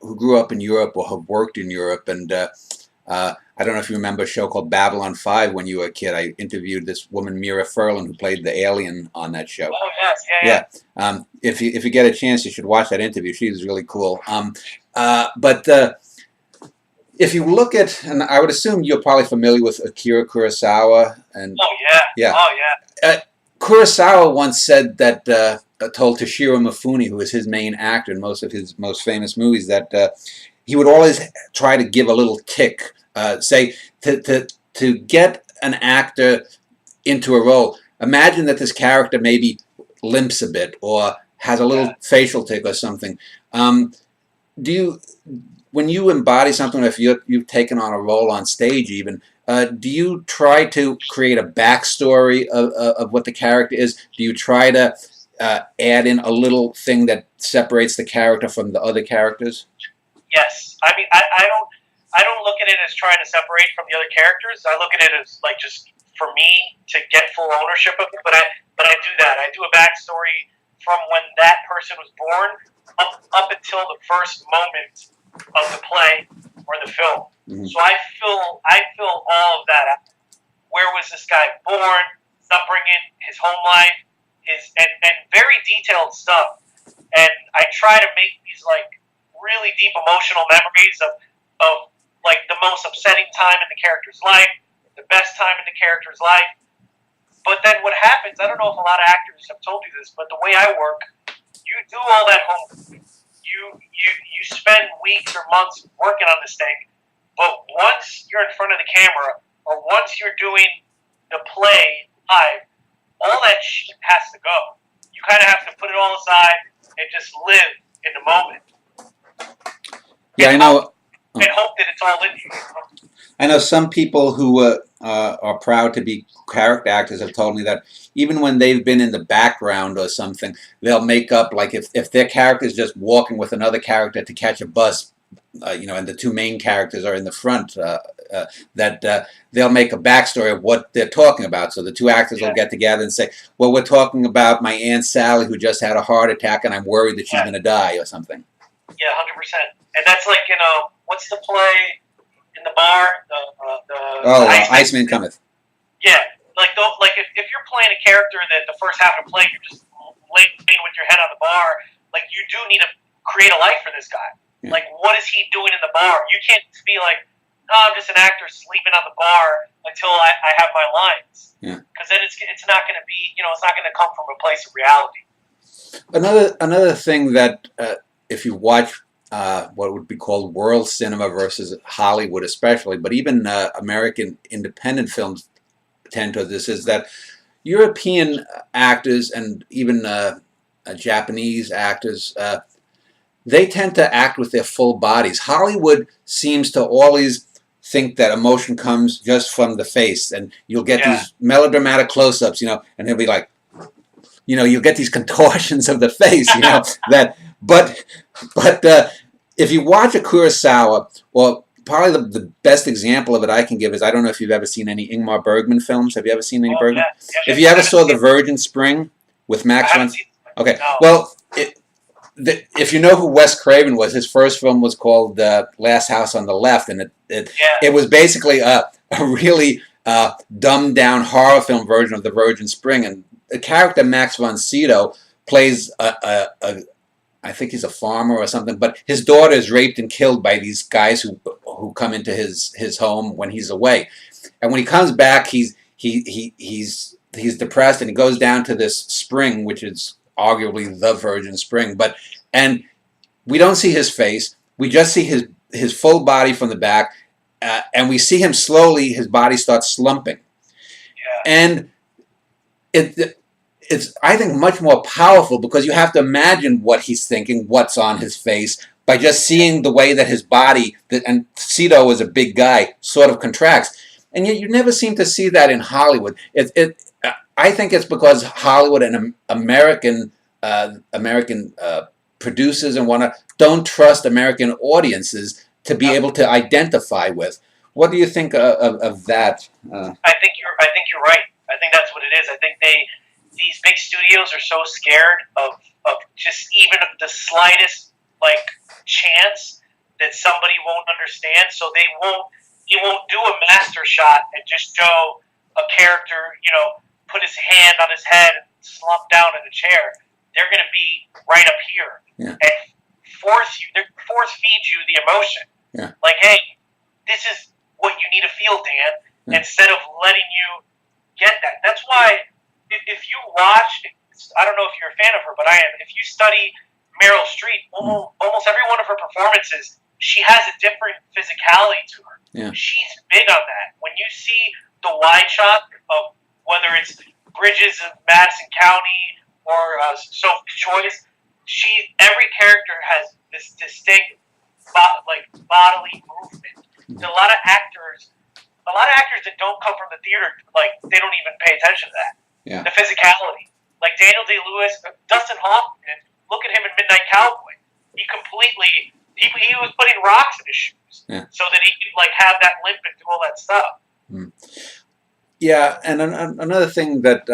who grew up in Europe or have worked in Europe, and I don't know if you remember a show called Babylon 5 when you were a kid. I interviewed this woman, Mira Furlan, who played the alien on that show. Oh, yes, yeah. If you get a chance, you should watch that interview. She was really cool. But if you look at, and I would assume you're probably familiar with Akira Kurosawa. And yeah. Oh, yeah. Kurosawa once said that, told Toshiro Mifune, who was his main actor in most of his most famous movies, that he would always try to give a little tick, say, to get an actor into a role. Imagine that this character maybe limps a bit or has a little facial tick or something. When you embody something, if you've taken on a role on stage even, do you try to create a backstory of what the character is? Do you try to add in a little thing that separates the character from the other characters? Yes. I mean, I don't look at it as trying to separate from the other characters. I look at it as like just for me to get full ownership of it. But I do that. I do a backstory from when that person was born up until the first moment of the play or the film. Mm-hmm. So I fill all of that out. Where was this guy born? His upbringing, his home life, and very detailed stuff. And I try to make these like really deep emotional memories of like the most upsetting time in the character's life, the best time in the character's life. But then what happens, I don't know if a lot of actors have told you this, but the way I work, you do all that homework. You spend weeks or months working on this thing, but once you're in front of the camera or once you're doing the play live, all that shit has to go. You kind of have to put it all aside and just live in the moment. Yeah, I know. And hope that it's all in you. I know some people who are proud to be character actors have told me that even when they've been in the background or something, they'll make up, like if their character is just walking with another character to catch a bus and the two main characters are in the front, that they'll make a backstory of what they're talking about. So the two actors will get together and say, well, we're talking about my Aunt Sally who just had a heart attack and I'm worried that she's going to die or something. Yeah, 100%. And that's like, what's the play in the bar? Iceman Cometh. Yeah. Like if you're playing a character that the first half of the play, you're just laying with your head on the bar, like you do need to create a life for this guy. Yeah. Like, what is he doing in the bar? You can't just be like, oh, I'm just an actor sleeping on the bar until I have my lines. Yeah. Because then it's not going to be, it's not going to come from a place of reality. Another thing that if you watch what would be called world cinema versus Hollywood especially, but even American independent films tend to this, is that European actors and even Japanese actors, they tend to act with their full bodies. Hollywood seems to always think that emotion comes just from the face, and you'll get these melodramatic close-ups, and he'll be like, you'll get these contortions of the face, but if you watch a Kurosawa, well, probably the best example of it I can give is, I don't know if you've ever seen any Ingmar Bergman films. Have you ever seen any Bergman? Yeah. If you ever saw The Virgin Spring with Max von... Okay, no. Well, if you know who Wes Craven was, his first film was called Last House on the Left, and it was basically a really dumbed-down horror film version of The Virgin Spring, and the character Max von Sydow plays I think he's a farmer or something, but his daughter is raped and killed by these guys who come into his home when he's away, and when he comes back, he's depressed, and he goes down to this spring, which is arguably the Virgin Spring, and we don't see his face. We just see his full body from the back, and we see him slowly. His body starts slumping, and it's, I think, much more powerful because you have to imagine what he's thinking, what's on his face, by just seeing the way that his body, and Cito is a big guy, sort of contracts. And yet you never seem to see that in Hollywood. I think it's because Hollywood and American producers and whatnot don't trust American audiences to be able to identify with. What do you think of that? I think you're right. I think that's what it is. I think these big studios are so scared of just even the slightest chance that somebody won't understand, so he won't do a master shot and just show a character, put his hand on his head and slump down in a chair. They're going to be right up here and force feed you the emotion. Yeah. Like, hey, this is what you need to feel, Dan, instead of letting you get that. That's why if you watch, I don't know if you're a fan of her, but I am. If you study Meryl Streep, almost every one of her performances, she has a different physicality to her. Yeah. She's big on that. When you see the wide shot of whether it's Bridges of Madison County or Sophie's Choice, every character has this distinct bodily movement. A lot of actors that don't come from the theater, they don't even pay attention to that. Yeah. The physicality. Like Daniel Day-Lewis, Dustin Hoffman, look at him in Midnight Cowboy. He was putting rocks in his shoes so that he could have that limp and do all that stuff. Mm. Yeah, and another thing that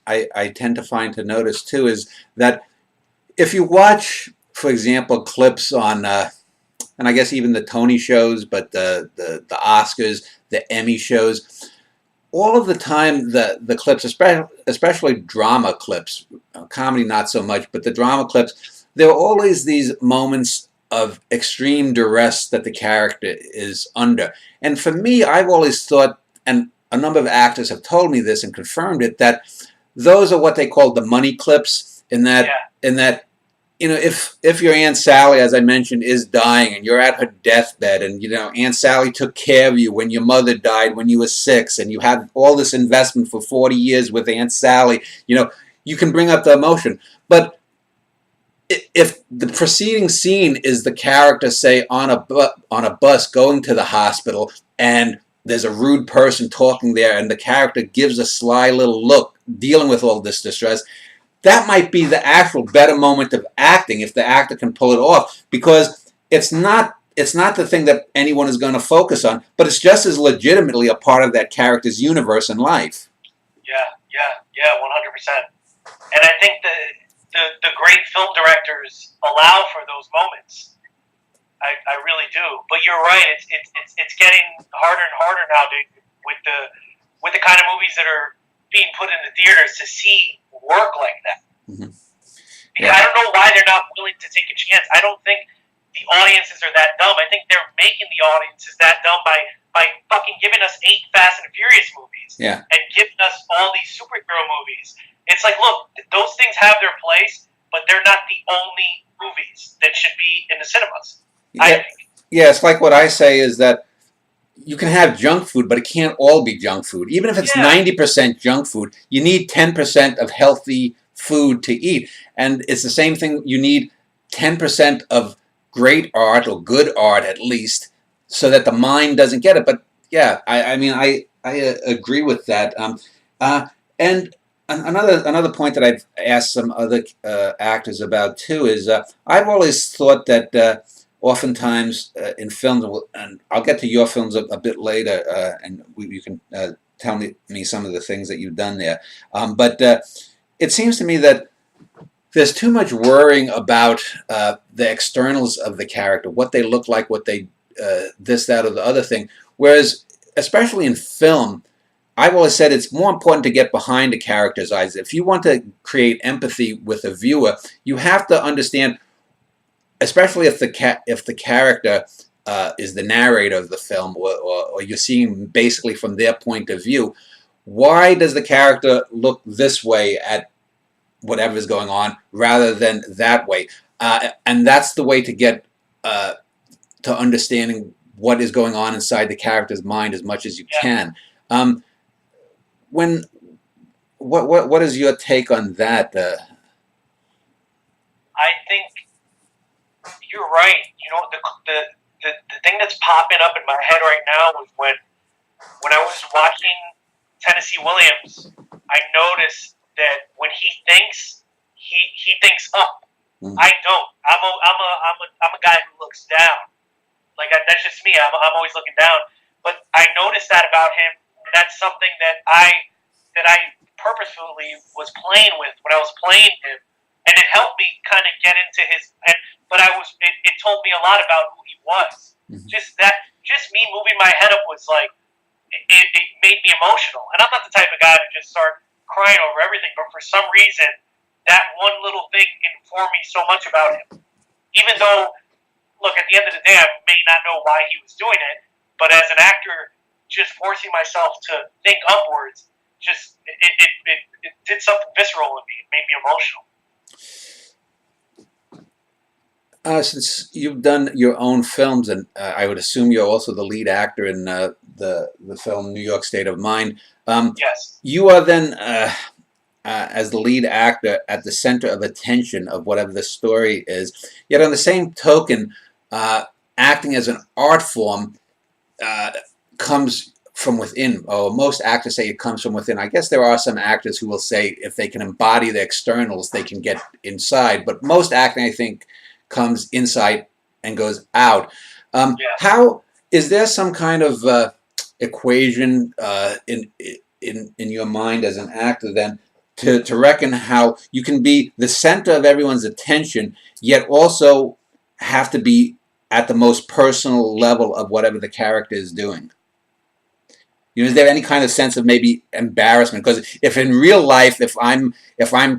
I tend to find to notice too is that if you watch, for example, clips on, and I guess even the Tony shows, but the Oscars, the Emmy shows, all of the time the clips, especially drama clips, comedy not so much, but the drama clips, there are always these moments of extreme duress that the character is under. And for me, I've always thought, and a number of actors have told me this and confirmed it, that those are what they call the money clips, in that if your Aunt Sally, as I mentioned, is dying and you're at her deathbed, and Aunt Sally took care of you when your mother died when you were 6, and you had all this investment for 40 years with Aunt Sally, you can bring up the emotion. But if the preceding scene is the character, say, on a bus going to the hospital, and there's a rude person talking there, and the character gives a sly little look, dealing with all this distress, that might be the actual better moment of acting, if the actor can pull it off, because it's not it's not the thing that anyone is going to focus on, but it's just as legitimately a part of that character's universe and life. Yeah, 100%. And I think the great film directors allow for those moments. I really do. But you're right. It's getting harder and harder now with the kind of movies that are being put in the theaters to see work like that. Mm-hmm. Because I don't know why they're not willing to take a chance. I don't think the audiences are that dumb. I think they're making the audiences that dumb by fucking giving us 8 Fast and Furious movies and giving us all these superhero movies. It's like, look, those things have their place, but they're not the only movies that should be in the cinemas. I think. Yeah, it's like what I say is that you can have junk food, but it can't all be junk food. Even if it's 90% junk food, you need 10% of healthy food to eat. And it's the same thing. You need 10% of great art, or good art at least, so that the mind doesn't get it. But yeah, I agree with that. And another point that I've asked some other actors about too is I've always thought that oftentimes in films, and I'll get to your films a bit later, and you can tell me some of the things that you've done there. But it seems to me that there's too much worrying about the externals of the character, what they look like, what they this, that, or the other thing. Whereas, especially in film, I've always said it's more important to get behind a character's eyes. If you want to create empathy with a viewer, you have to understand, especially if the character is the narrator of the film, or you're seeing basically from their point of view, why does the character look this way at whatever is going on rather than that way? And that's the way to get to understanding what is going on inside the character's mind as much as you can. What is your take on that? I think you're right. You know, the thing that's popping up in my head right now was when I was watching Tennessee Williams, I noticed that when he thinks, he thinks up. I don't. I'm a guy who looks down. Like, that's just me. I'm always looking down. But I noticed that about him. And that's something that I purposefully was playing with when I was playing him, and it helped me kind of get into his. But it told me a lot about who he was. Just me moving my head up was like, it made me emotional. And I'm not the type of guy to just start crying over everything. But for some reason, that one little thing informed me so much about him. Even though, look, at the end of the day, I may not know why he was doing it, but as an actor, just forcing myself to think upwards, it did something visceral in me. It made me emotional. Since you've done your own films, and I would assume you're also the lead actor in the film New York State of Mind. Yes. You are then, as the lead actor, at the center of attention of whatever the story is. Yet on the same token, acting as an art form comes from within. Oh, most actors say it comes from within. I guess there are some actors who will say if they can embody the externals, they can get inside. But most acting, I think, comes inside and goes out. How is there some kind of equation in your mind as an actor then to reckon how you can be the center of everyone's attention, yet also have to be at the most personal level of whatever the character is doing? You know, is there any kind of sense of maybe embarrassment? Because if in real life, if I'm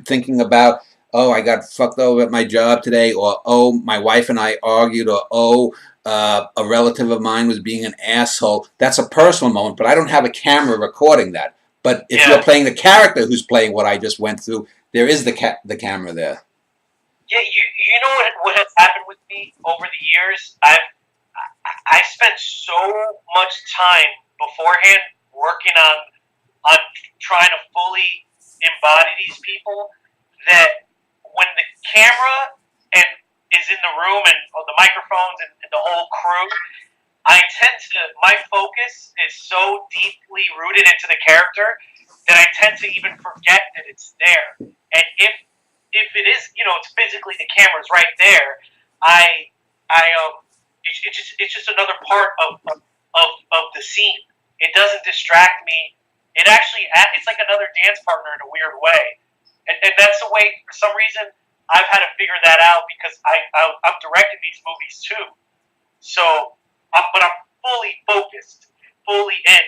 thinking about, oh, I got fucked over at my job today, or oh, my wife and I argued, or oh, a relative of mine was being an asshole, that's a personal moment, but I don't have a camera recording that. But if you're playing the character who's playing what I just went through, there is the camera there. Yeah, you know what has happened with me over the years? I spent so much time beforehand working on trying to fully embody these people that when the camera is in the room and the microphones and the whole crew, my focus is so deeply rooted into the character that I tend to even forget that it's there. And if it is, it's physically the camera's right there, it's just another part of the scene. It doesn't distract me. It's like another dance partner in a weird way, and that's the way. For some reason, I've had to figure that out because I'm directing these movies too. So, but I'm fully focused, fully in,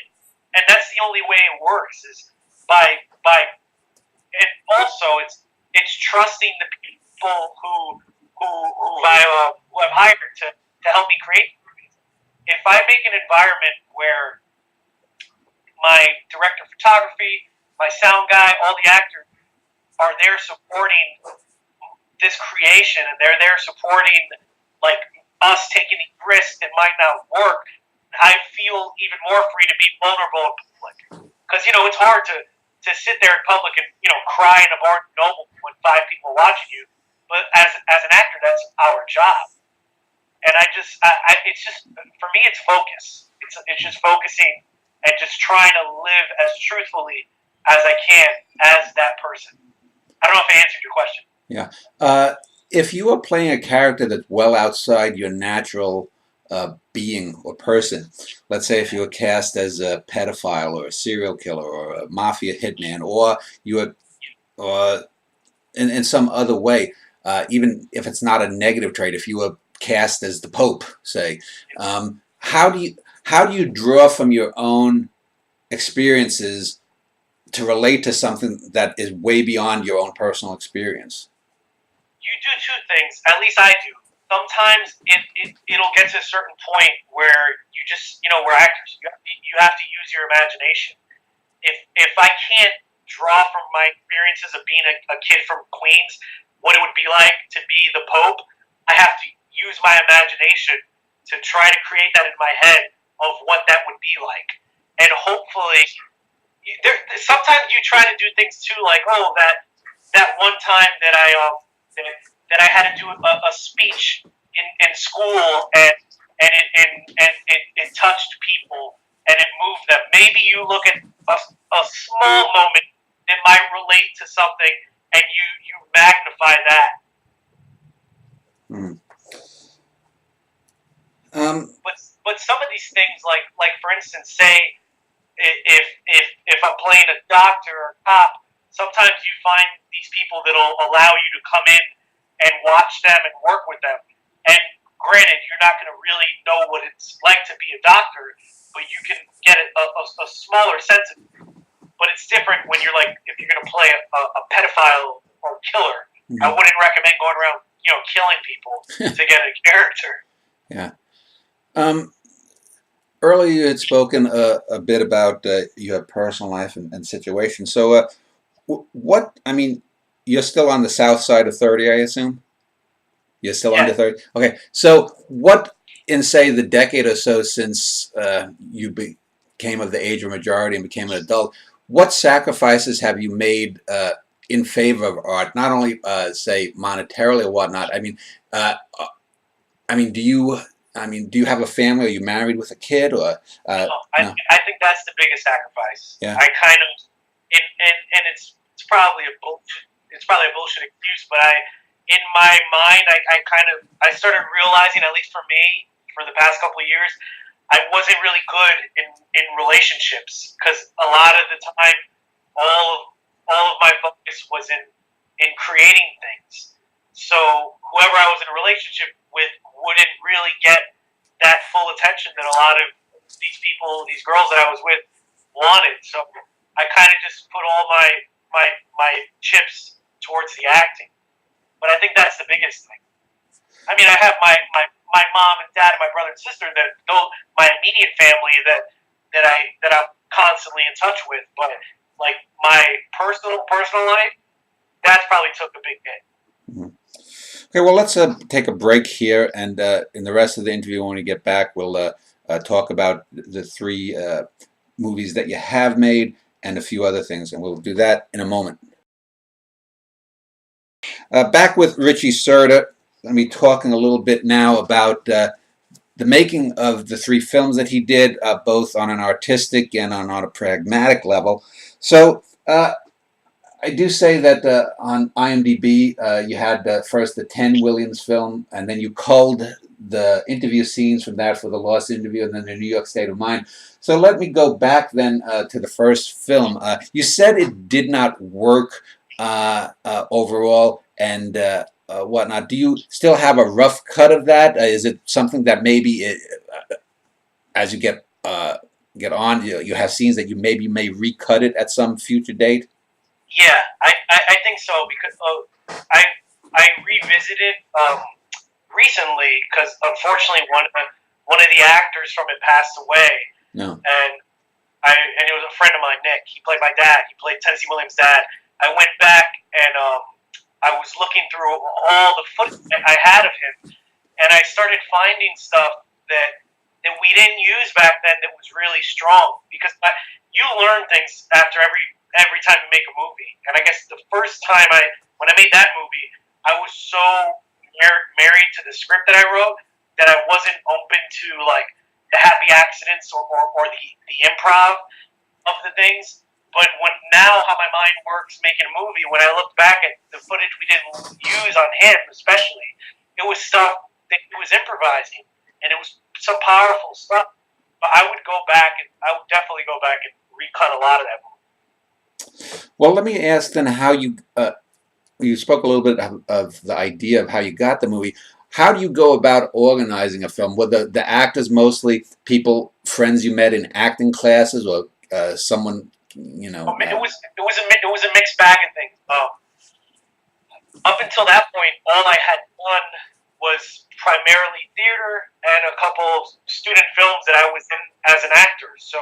and that's the only way it works is by and also it's trusting the people who I've hired to help me create movies. If I make an environment where my director of photography, my sound guy, all the actors are there supporting this creation, and they're there supporting like us taking the risks that might not work, I feel even more free to be vulnerable in public. Because it's hard to sit there in public and cry in a Barnes and Noble when 5 people are watching you. But as an actor, that's our job. And it's just for me, it's focus. It's just focusing and just trying to live as truthfully as I can as that person. I don't know if I answered your question. Yeah. If you are playing a character that's well outside your natural being or person, let's say if you were cast as a pedophile or a serial killer or a mafia hitman, or you are in some other way, even if it's not a negative trait, if you were cast as the Pope, say, how do you draw from your own experiences to relate to something that is way beyond your own personal experience? You do 2 things, at least I do. Sometimes it'll get to a certain point where you just, we're actors. You have to use your imagination. If I can't draw from my experiences of being a kid from Queens, what it would be like to be the Pope, I have to use my imagination to try to create that in my head of what that would be like. And hopefully, sometimes you try to do things too, like, that one time that I had to do a speech in school, and it touched people and it moved them. Maybe you look at a small moment that might relate to something, and you magnify that. But some of these things, like for instance, say if I'm playing a doctor or a cop, sometimes you find these people that'll allow you to come in and watch them and work with them. And granted, you're not going to really know what it's like to be a doctor, but you can get a smaller sense of it. But it's different when you're if you're going to play a pedophile or a killer. Mm-hmm. I wouldn't recommend going around, killing people to get a character. Yeah. Earlier you had spoken a bit about your personal life and situation. So you're still on the south side of 30, I assume? You're still under 30? Okay. So what, in, say, the decade or so since you became of the age of majority and became an adult, what sacrifices have you made in favor of art? Not only, say, monetarily or whatnot. Do you have a family? Are you married with a kid? Or no. I think that's the biggest sacrifice. Yeah. I kind of, and it's probably a bullshit excuse, but in my mind, I started realizing, at least for me, for the past couple of years, I wasn't really good in relationships, because a lot of the time, all of my focus was in creating things. So whoever I was in a relationship with wouldn't really get that full attention that a lot of these people, these girls that I was with, wanted. So I kind of just put all my chips towards the acting. But I think that's the biggest thing. I have my mom and dad and my brother and sister my immediate family that I'm constantly in touch with. But my personal life, that probably took a big hit. Mm-hmm. Okay, well, let's take a break here, and in the rest of the interview, when we get back, we'll talk about the 3 movies that you have made and a few other things, and we'll do that in a moment. Back with Richie Cerda. Let me talking a little bit now about the making of the 3 films that he did, both on an artistic and on a pragmatic level. So I do say that on IMDb you had first the 10 Williams film, and then you culled the interview scenes from that for the Lost Interview, and then the New York State of Mind. So let me go back then to the first film. You said it did not work overall and whatnot. Do you still have a rough cut of that? Is it something that maybe as you get on, you have scenes that you maybe may recut it at some future date? Yeah, I think so, because I revisited recently, because unfortunately one of the actors from it passed away. No. And it was a friend of mine, Nick. He played my dad. He played Tennessee Williams' dad. I went back and I was looking through all the footage I had of him, and I started finding stuff that we didn't use back then that was really strong, because you learn things after every time you make a movie. And I guess the first time when I made that movie, I was so married to the script that I wrote that I wasn't open to like the happy accidents or the improv of the things. But now how my mind works making a movie, when I look back at the footage we didn't use on him especially, it was stuff that he was improvising, and it was some powerful stuff. But I would definitely go back and recut a lot of that movie. Well, let me ask then how you spoke a little bit of the idea of how you got the movie. How do you go about organizing a film? Were the actors mostly friends you met in acting classes, or someone, you know? It was a mixed bag of things. Up until that point, all I had done was primarily theater and a couple of student films that I was in as an actor. So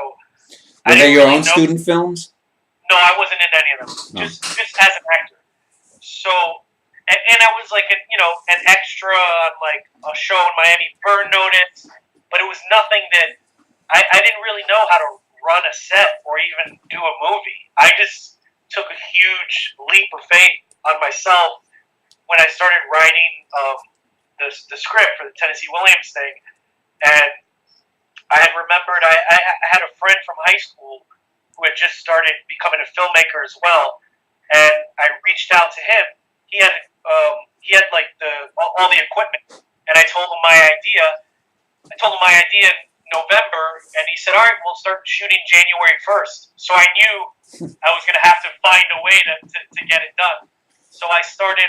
were they your own student films? No, I wasn't in any of them. No. Just as an actor. So, and I was like an extra on like a show in Miami, Burn Notice, but it was nothing that I didn't really know how to run a set or even do a movie. I just took a huge leap of faith on myself when I started writing the script for the Tennessee Williams thing. And I had remembered I had a friend from high school who had just started becoming a filmmaker as well, and I reached out to him. He had like all the equipment, and I told him my idea. In November, and he said, "All right, we'll start shooting January 1st." So I knew I was going to have to find a way to get it done. So I started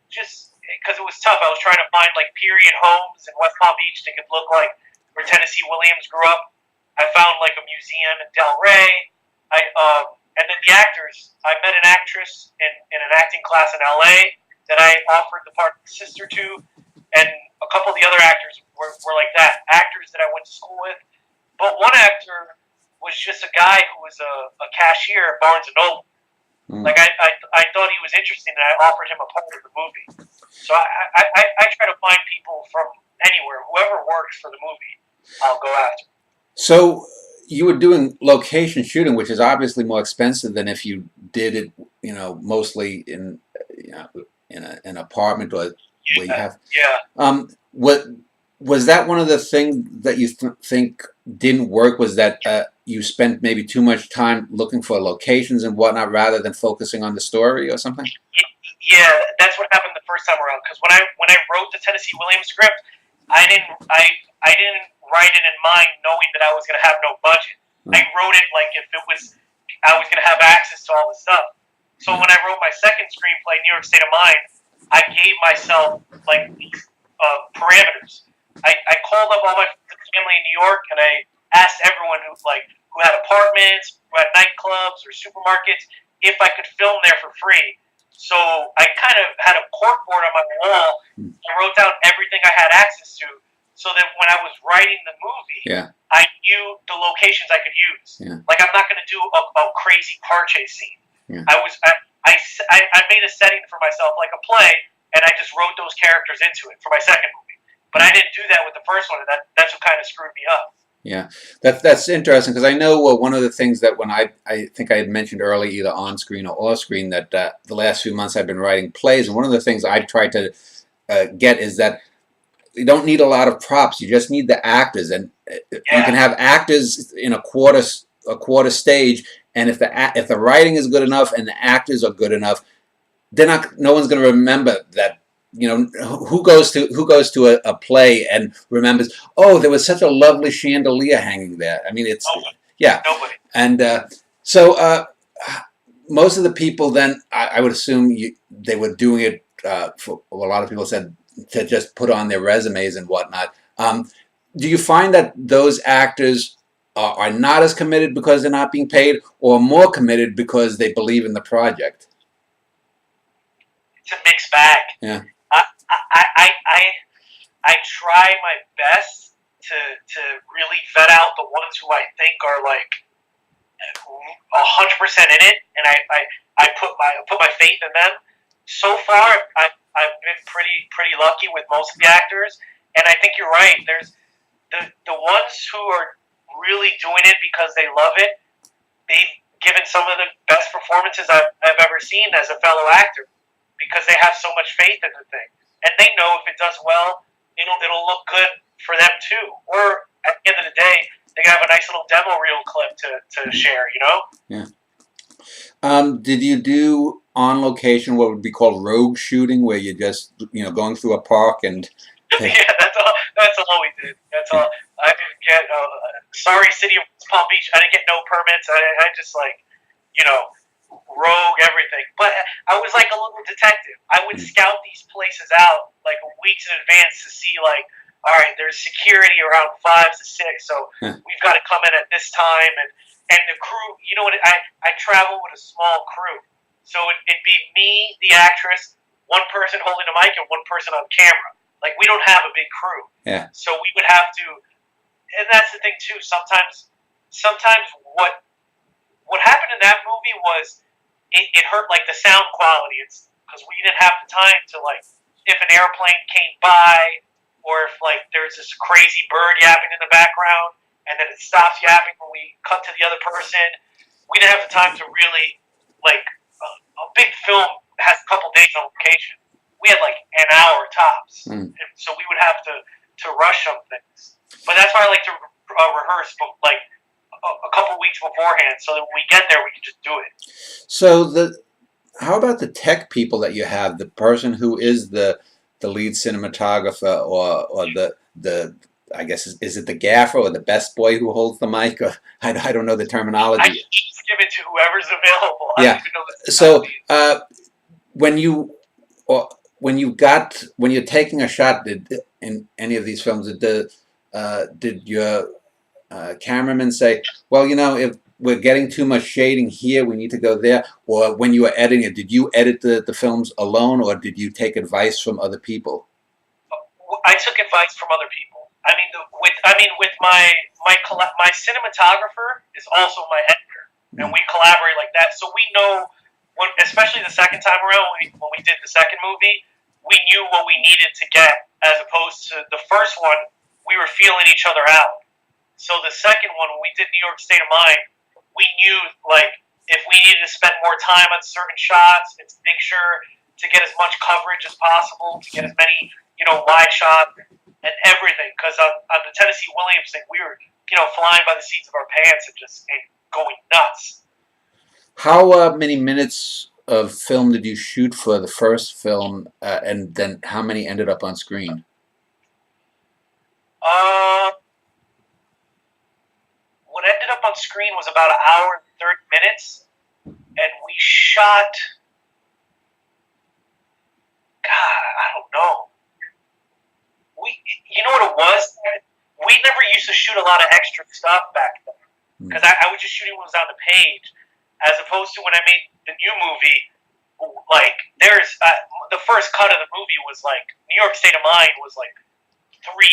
just because it was tough. I was trying to find like period homes in West Palm Beach that could look like where Tennessee Williams grew up. I found like a museum in Delray. And then the actors. I met an actress in an acting class in LA that I offered the part of the sister to, and a couple of the other actors were like that, actors that I went to school with. But one actor was just a guy who was a cashier at Barnes & Noble. Like I thought he was interesting, and I offered him a part of the movie. So I try to find people from anywhere, whoever works for the movie, I'll go after. So you were doing location shooting, which is obviously more expensive than if you did it, mostly in an apartment or where you have. Yeah. Was that one of the things that you think didn't work? Was that you spent maybe too much time looking for locations and whatnot rather than focusing on the story or something? Yeah, that's what happened the first time around. Because when I wrote the Tennessee Williams script, I didn't write it in mind knowing that I was going to have no budget. I wrote it like if I was going to have access to all the stuff. So when I wrote my second screenplay, New York State of Mind, I gave myself like these parameters. I called up all my family in New York, and I asked everyone who had apartments, who had nightclubs or supermarkets, if I could film there for free. So I kind of had a corkboard on my wall. I wrote down everything I had access to, so that when I was writing the movie, I knew the locations I could use. Yeah. Like, I'm not going to do a crazy car chase scene. Yeah. I made a setting for myself, like a play, and I just wrote those characters into it for my second movie. But I didn't do that with the first one, and that's what kind of screwed me up. Yeah, that's interesting, because I know one of the things that when I think I had mentioned early, either on screen or off screen, that the last few months I've been writing plays, and one of the things I tried to get is that you don't need a lot of props. You just need the actors, and you can have actors in a quarter stage, and if the writing is good enough and the actors are good enough, no one's going to remember that who goes to a play and remembers, oh, there was such a lovely chandelier hanging there. I mean, it's yeah. Nobody. And so most of the people then, I would assume they were doing it for a lot of people said to just put on their resumes and whatnot. Do you find that those actors are not as committed because they're not being paid, or more committed because they believe in the project? It's a mixed bag. Yeah. I try my best to really vet out the ones who I think are like 100% in it, and I put my faith in them. So far, I've been pretty lucky with most of the actors, and I think you're right. There's the ones who are really doing it because they love it. They've given some of the best performances I've ever seen as a fellow actor because they have so much faith in the thing, and they know if it does well, it'll look good for them too. Or at the end of the day, they can have a nice little demo reel clip to share. Yeah. Did you do on location what would be called rogue shooting, where you're just going through a park and? Yeah, that's all we did. That's all. I didn't get. Sorry, City of Palm Beach. I didn't get no permits. I just rogue everything. But I was like a little detective. I would scout these places out like weeks in advance to see all right, there's security around 5 to 6, so we've got to come in at this time, and the crew. You know what? I travel with a small crew, so it'd be me, the actress, one person holding the mic, and one person on camera. Like, we don't have a big crew. Yeah. So we would have to, and that's the thing too. Sometimes what happened in that movie was it hurt like the sound quality. It's because we didn't have the time to if an airplane came by, or if there's this crazy bird yapping in the background, and then it stops yapping when we cut to the other person. We didn't have the time to really a big film has a couple days on location. We had an hour tops, and so we would have to rush some things. But that's why I like to rehearse, a couple weeks beforehand, so that when we get there, we can just do it. So how about the tech people that you have? The person who is the lead cinematographer, or the I guess is it the gaffer or the best boy who holds the mic? Or, I don't know the terminology. I just give it to whoever's available. Yeah. I don't even know so when you're taking a shot in any of these films, did your cameraman say, well, if we're getting too much shading here, we need to go there? Or when you were editing it, did you edit the films alone, or did you take advice from other people? I took advice from other people. With my cinematographer is also my editor, and we collaborate like that. So we know, especially the second time around when we did the second movie, we knew what we needed to get, as opposed to the first one, we were feeling each other out. So the second one, when we did New York State of Mind, we knew if we needed to spend more time on certain shots and to make sure to get as much coverage as possible, to get as many wide shots and everything. Because on the Tennessee Williams thing, we were flying by the seats of our pants and just going nuts. How many minutes of film did you shoot for the first film, and then how many ended up on screen? What ended up on screen was about 1 hour and 30 minutes, and we shot. God, I don't know. You know what it was? We never used to shoot a lot of extra stuff back then, because I was just shooting what was on the page, as opposed to when I made the new movie. There's the first cut of the movie was New York State of Mind was 3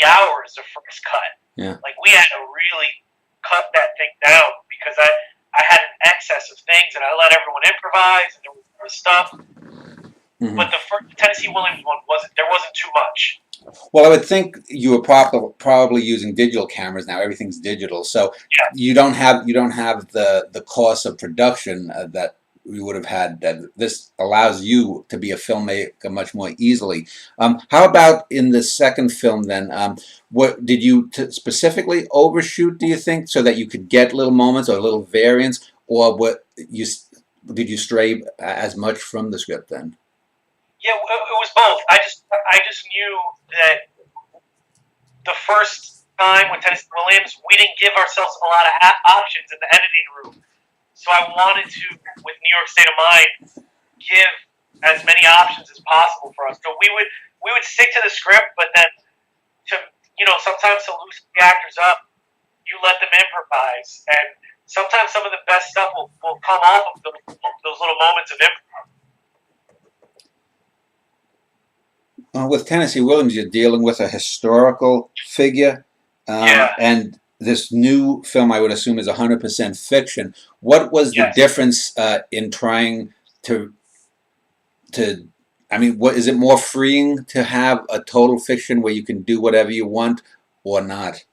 hours of first cut. Yeah. We had to really cut that thing down because I had an excess of things, and I let everyone improvise, and there was more stuff. Mm-hmm. But the Tennessee Williams one there wasn't too much. Well, I would think you were probably using digital cameras now. Everything's digital, so yeah. you don't have the cost of production that we would have had. That this allows you to be a filmmaker much more easily. How about in the second film then? What did you specifically overshoot, do you think, so that you could get little moments or little variants, or did you stray as much from the script then? Yeah, it was both. I just knew that the first time with Tennessee Williams, we didn't give ourselves a lot of options in the editing room. So I wanted to, with New York State of Mind, give as many options as possible for us. So we would stick to the script, but then sometimes to loosen the actors up, you let them improvise, and sometimes some of the best stuff will come off of those little moments of improv. With Tennessee Williams, you're dealing with a historical figure, and this new film, I would assume, is 100% fiction. What was the difference in trying to? I mean, what is it more freeing to have a total fiction where you can do whatever you want, or not?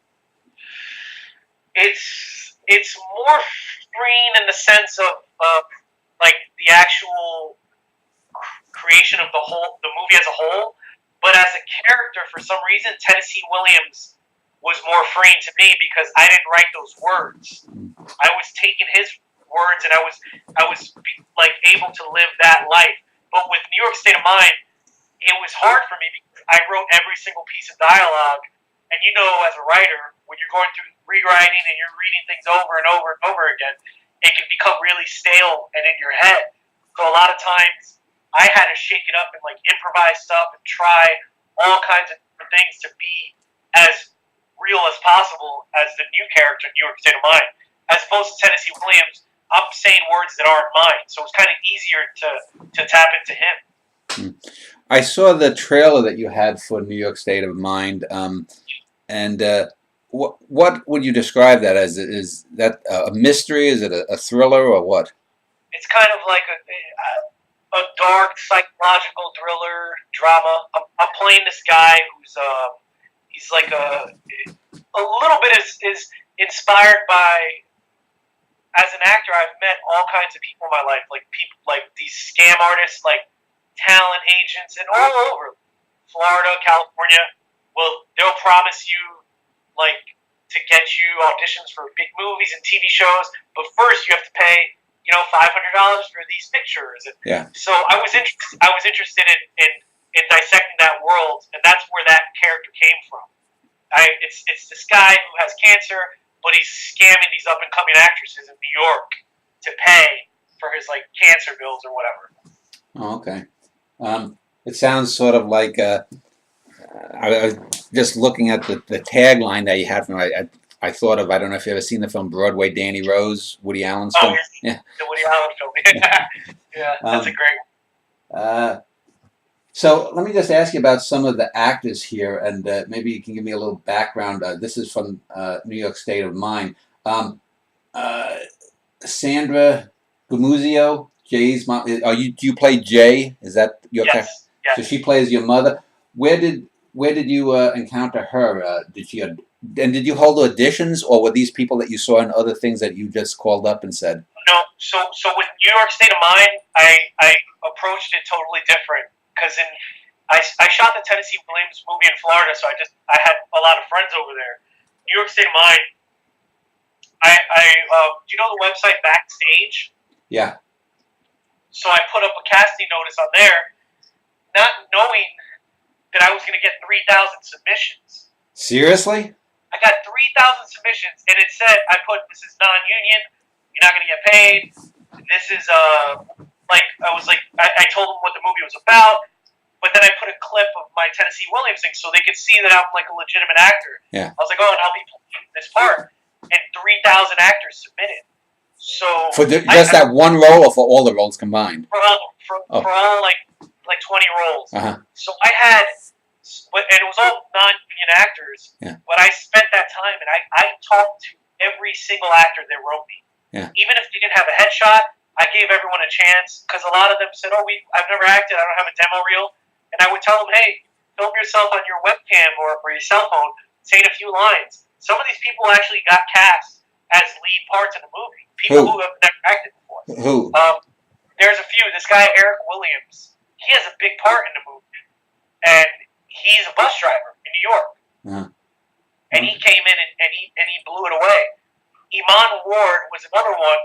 It's more freeing in the sense of like the actual creation of the movie as a whole. But as a character, for some reason, Tennessee Williams was more freeing to me because I didn't write those words. I was taking his words, and I was like able to live that life. But with New York State of Mind, it was hard for me because I wrote every single piece of dialogue. And as a writer, when you're going through rewriting and you're reading things over and over and over again, it can become really stale and in your head. So a lot of times, I had to shake it up and like improvise stuff and try all kinds of different things to be as real as possible as the new character in New York State of Mind. As opposed to Tennessee Williams, I'm saying words that aren't mine, so it's kind of easier to tap into him. I saw the trailer that you had for New York State of Mind, and what would you describe that as? Is that a mystery? Is it a thriller or what? It's kind of like a dark psychological thriller drama. I'm playing this guy who's he's like a little bit is inspired by. As an actor, I've met all kinds of people in my life, like people like these scam artists, like talent agents, and all over Florida, California. Well, they'll promise you like to get you auditions for big movies and TV shows, but first you have to pay $500 for these pictures. And so I was interested in dissecting that world, and that's where that character came from. It's this guy who has cancer, but he's scamming these up and coming actresses in New York to pay for his like cancer bills or whatever. Oh, okay. It sounds sort of like I was just looking at the tagline that you had from I thought of, I don't know if you've ever seen the film Broadway Danny Rose, Woody Allen's film. Yeah, the Woody Allen film. Yeah, that's a great one. So let me just ask you about some of the actors here, and maybe you can give me a little background. This is from New York State of Mind. Sandra Gumuzio, Jay's mom. Do you play Jay? Is that your character? Yes. So she plays your mother. Where did you encounter her? Did you hold auditions, or were these people that you saw in other things that you just called up and said? No. So with New York State of Mind, I approached it totally different. Because I shot the Tennessee Williams movie in Florida, so I had a lot of friends over there. New York State of Mind, do you know the website Backstage? Yeah. So I put up a casting notice on there, not knowing that I was going to get 3,000 submissions. Seriously? I got 3,000 submissions, and it said, this is non-union, you're not going to get paid, this is, I told them what the movie was about, but then I put a clip of my Tennessee Williams thing so they could see that I'm like a legitimate actor. Yeah. I was like, and I'll be playing this part. And 3,000 actors submitted. So for that one role, or for all the roles combined? For all like 20 roles. Uh-huh. So I had, and it was all non-union actors. Yeah. But I spent that time, and I talked to every single actor that wrote me. Yeah. Even if they didn't have a headshot, I gave everyone a chance, because a lot of them said, I've never acted, I don't have a demo reel. And I would tell them, hey, film yourself on your webcam or your cell phone, say a few lines. Some of these people actually got cast as lead parts in the movie. People who have never acted before. Who? There's a few. This guy, Eric Williams, he has a big part in the movie. And he's a bus driver in New York. Uh-huh. And he came in and he blew it away. Iman Ward was another one,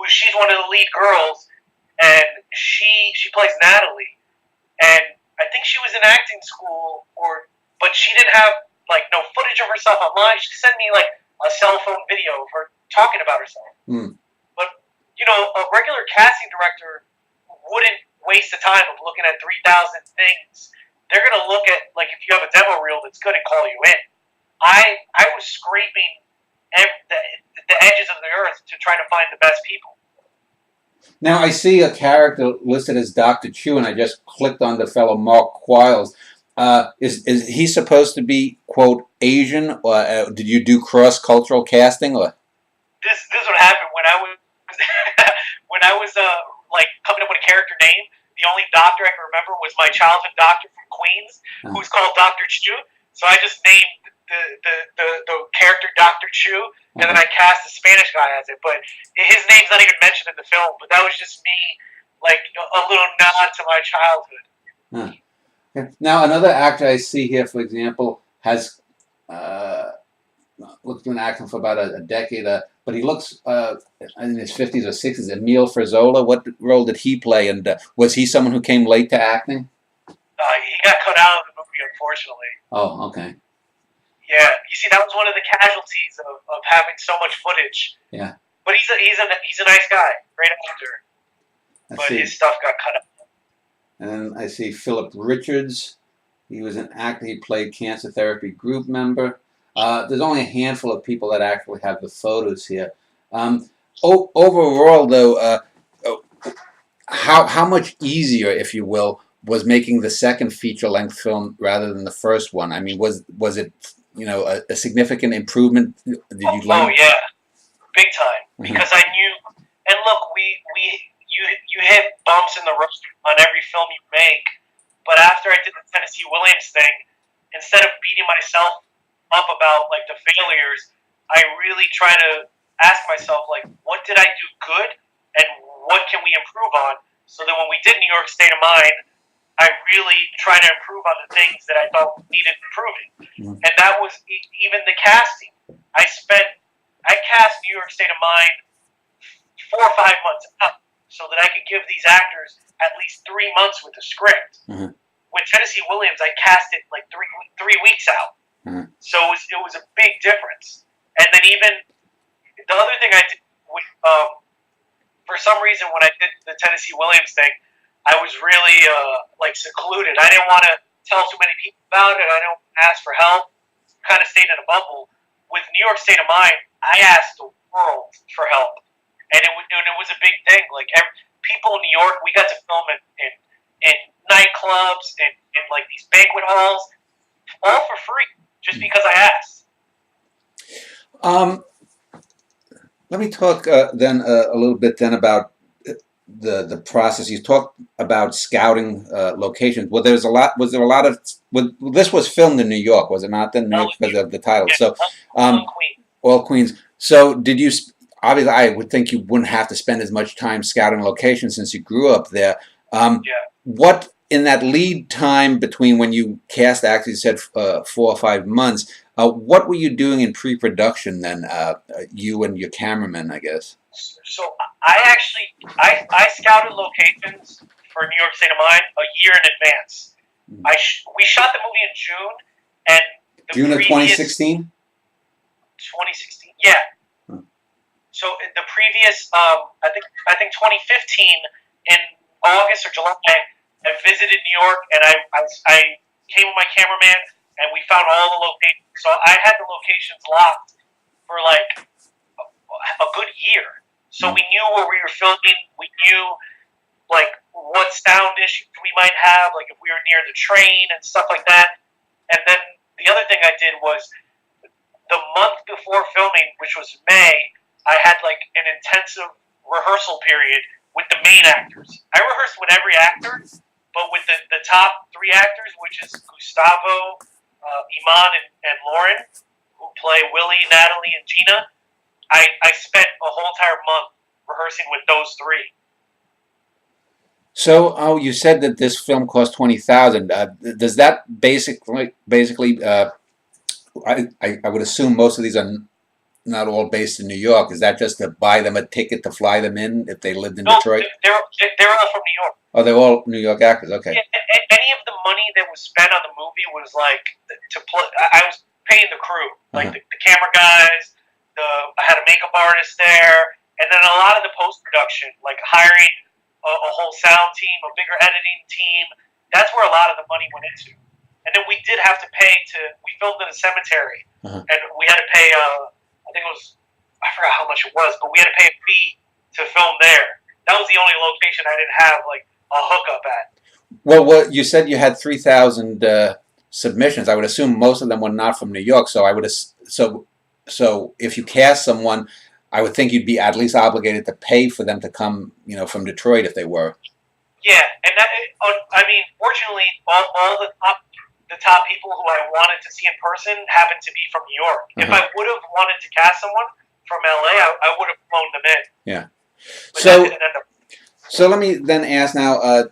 she's one of the lead girls, and she plays Natalie. and I think she was in acting school, but she didn't have like no footage of herself online. She sent me like a cell phone video of her talking about herself. But a regular casting director wouldn't waste the time of looking at 3,000 things. They're gonna look at like if you have a demo reel that's good and call you in. I was scraping the edges of the earth to try to find the best people. Now I see a character listed as Dr. Chu, and I just clicked on the fellow Mark Quiles. Is he supposed to be, quote, Asian, or did you do cross-cultural casting? Or this is what happened when I was when I was like coming up with a character name. The only doctor I can remember was my childhood doctor from Queens, who's called Dr. Chu. So I just named the character Dr. Chu, and then I cast a Spanish guy as it. But his name's not even mentioned in the film. But that was just me, like a little nod to my childhood. Now, another actor I see here, for example, has been acting for about a decade, but he looks in his 50s or 60s. Emile Ferzola, what role did he play, and was he someone who came late to acting? He got cut out of the movie, unfortunately. Oh, okay. Yeah, you see, that was one of the casualties of having so much footage. Yeah. But he's a nice guy, great actor. But his stuff got cut out. And I see Philip Richards. He was an actor. He played cancer therapy group member. There's only a handful of people that actually have the photos here. Overall, though, how much easier, if you will, was making the second feature-length film rather than the first one? I mean, was it a significant improvement? Did you learn? Oh yeah, big time. Because I knew, and look, you hit bumps in the road on every film you make. But after I did the Tennessee Williams thing, instead of beating myself up about like the failures, I really try to ask myself like, what did I do good, and what can we improve on? So that when we did New York State of Mind, I really try to improve on the things that I thought needed improving. And that was even the casting. I cast New York State of Mind 4 or 5 months out so that I could give these actors at least 3 months with the script. With Tennessee Williams, I cast it like three weeks out. So it was a big difference. And then even the other thing I did, for some reason, when I did the Tennessee Williams thing, I was really like secluded. I didn't want to tell too many people about it. I don't ask for help. Kind of stayed in a bubble. With New York State of Mind, I asked the world for help, and it was a big thing. Like people in New York, we got to film in nightclubs and in like these banquet halls, all for free, just because I asked. Let me talk then a little bit then about the process. You talked about scouting locations. Well, was there a lot of? This was filmed in New York, was it not? Then because of the title. Yeah, so, all Queens. So, did you? Obviously, I would think you wouldn't have to spend as much time scouting locations since you grew up there. What in that lead time between when you cast actors, you said 4 or 5 months. What were you doing in pre-production then? You and your cameraman, I guess. So I scouted locations for New York State of Mind a year in advance. We shot the movie in June, and June of 2016. 2016, yeah. So the previous, I think 2015 in August or July, I visited New York, and I came with my cameraman, and we found all the locations. So I had the locations locked for like a good year. So we knew where we were filming. We knew like what sound issues we might have, like if we were near the train and stuff like that. And then the other thing I did was the month before filming, which was May, I had like an intensive rehearsal period with the main actors. I rehearsed with every actor, but with the top 3 actors, which is Gustavo, Iman, and Lauren, who play Willie, Natalie, and Gina, I spent a whole entire month rehearsing with those 3. So, you said that this film cost $20,000. Does that basically? I would assume most of these are not all based in New York. Is that just to buy them a ticket to fly them in if they lived in Detroit? They're all from New York. Oh, they're all New York actors. Okay. Yeah, any of the money that was spent on the movie was like to play. I was paying the crew, like the camera guys. I had a makeup artist there, and then a lot of the post production, like hiring a whole sound team, a bigger editing team. That's where a lot of the money went into. And then we did have to pay to. We filmed in a cemetery, and we had to pay. I think it was. I forgot how much it was, but we had to pay a fee to film there. That was the only location I didn't have like a hookup at. Well, what you said you had 3,000 submissions. I would assume most of them were not from New York. So I would so if you cast someone, I would think you'd be at least obligated to pay for them to come, from Detroit if they were. Yeah, and I mean, fortunately, all the top people who I wanted to see in person happened to be from New York. If I would have wanted to cast someone from LA, I would have flown them in. Yeah. But so let me then ask now.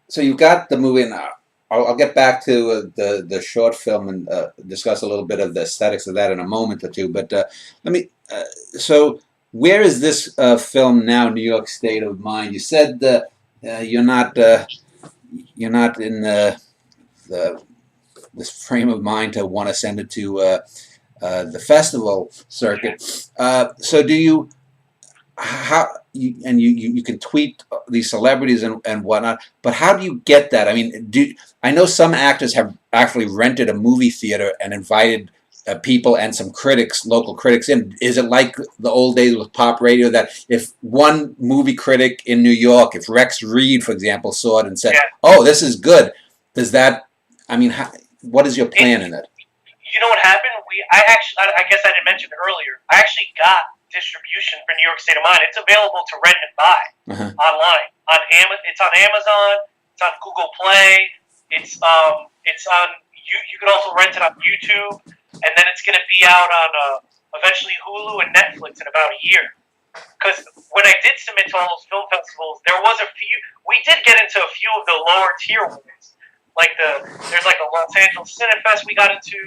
So you got the movie, and I'll get back to the short film and discuss a little bit of the aesthetics of that in a moment or two. But let me. So where is this film now? New York State of Mind. You said you're not in this frame of mind to want to send it to the festival circuit. So do you? You can tweet these celebrities and whatnot, but how do you get that? I mean, I know some actors have actually rented a movie theater and invited people and some critics, local critics in. Is it like the old days with pop radio that if one movie critic in New York, if Rex Reed, for example, saw it and said, "Oh, this is good," does that? I mean, what is your plan in it? You know what happened? I guess I didn't mention it earlier. I actually got distribution for New York State of Mind. It's available to rent and buy online. It's on Amazon. It's on Google Play. It's on. You can also rent it on YouTube, and then it's going to be out on eventually Hulu and Netflix in about a year. Because when I did submit to all those film festivals, there was a few. We did get into a few of the lower tier ones. There's like a Los Angeles Cinefest we got into.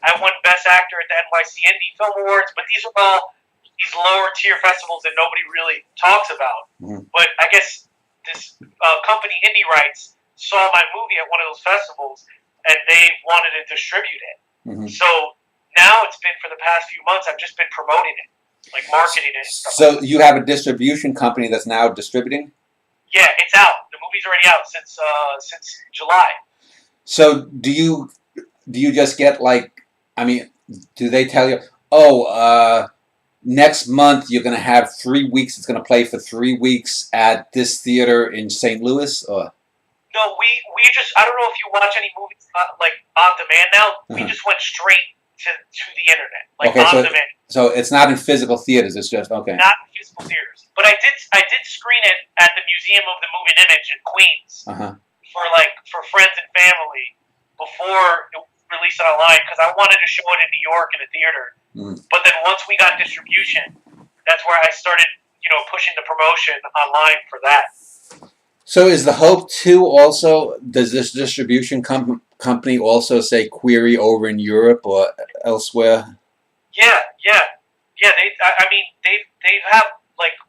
I won Best Actor at the NYC Indy Film Awards, but these are all these lower tier festivals that nobody really talks about. But I guess this company, Indy Rights, saw my movie at one of those festivals, and they wanted to distribute it. So now it's been, for the past few months, I've just been promoting it, like marketing it. So you have a distribution company that's now distributing? Yeah, it's out. The movie's already out since July. So do you just get do they tell you, next month you're going to have 3 weeks, it's going to play for 3 weeks at this theater in St. Louis? Or? No, we just, I don't know if you watch any movies on demand now. We just went straight to the internet, on demand. So it's not in physical theaters, it's just, okay. Not in physical theaters. But I did screen it at the Museum of the Moving Image in Queens for friends and family before it was released online, because I wanted to show it in New York in a theater. But then once we got distribution, that's where I started, pushing the promotion online for that. So is the hope too also, does this distribution company also say query over in Europe or elsewhere? Yeah. They have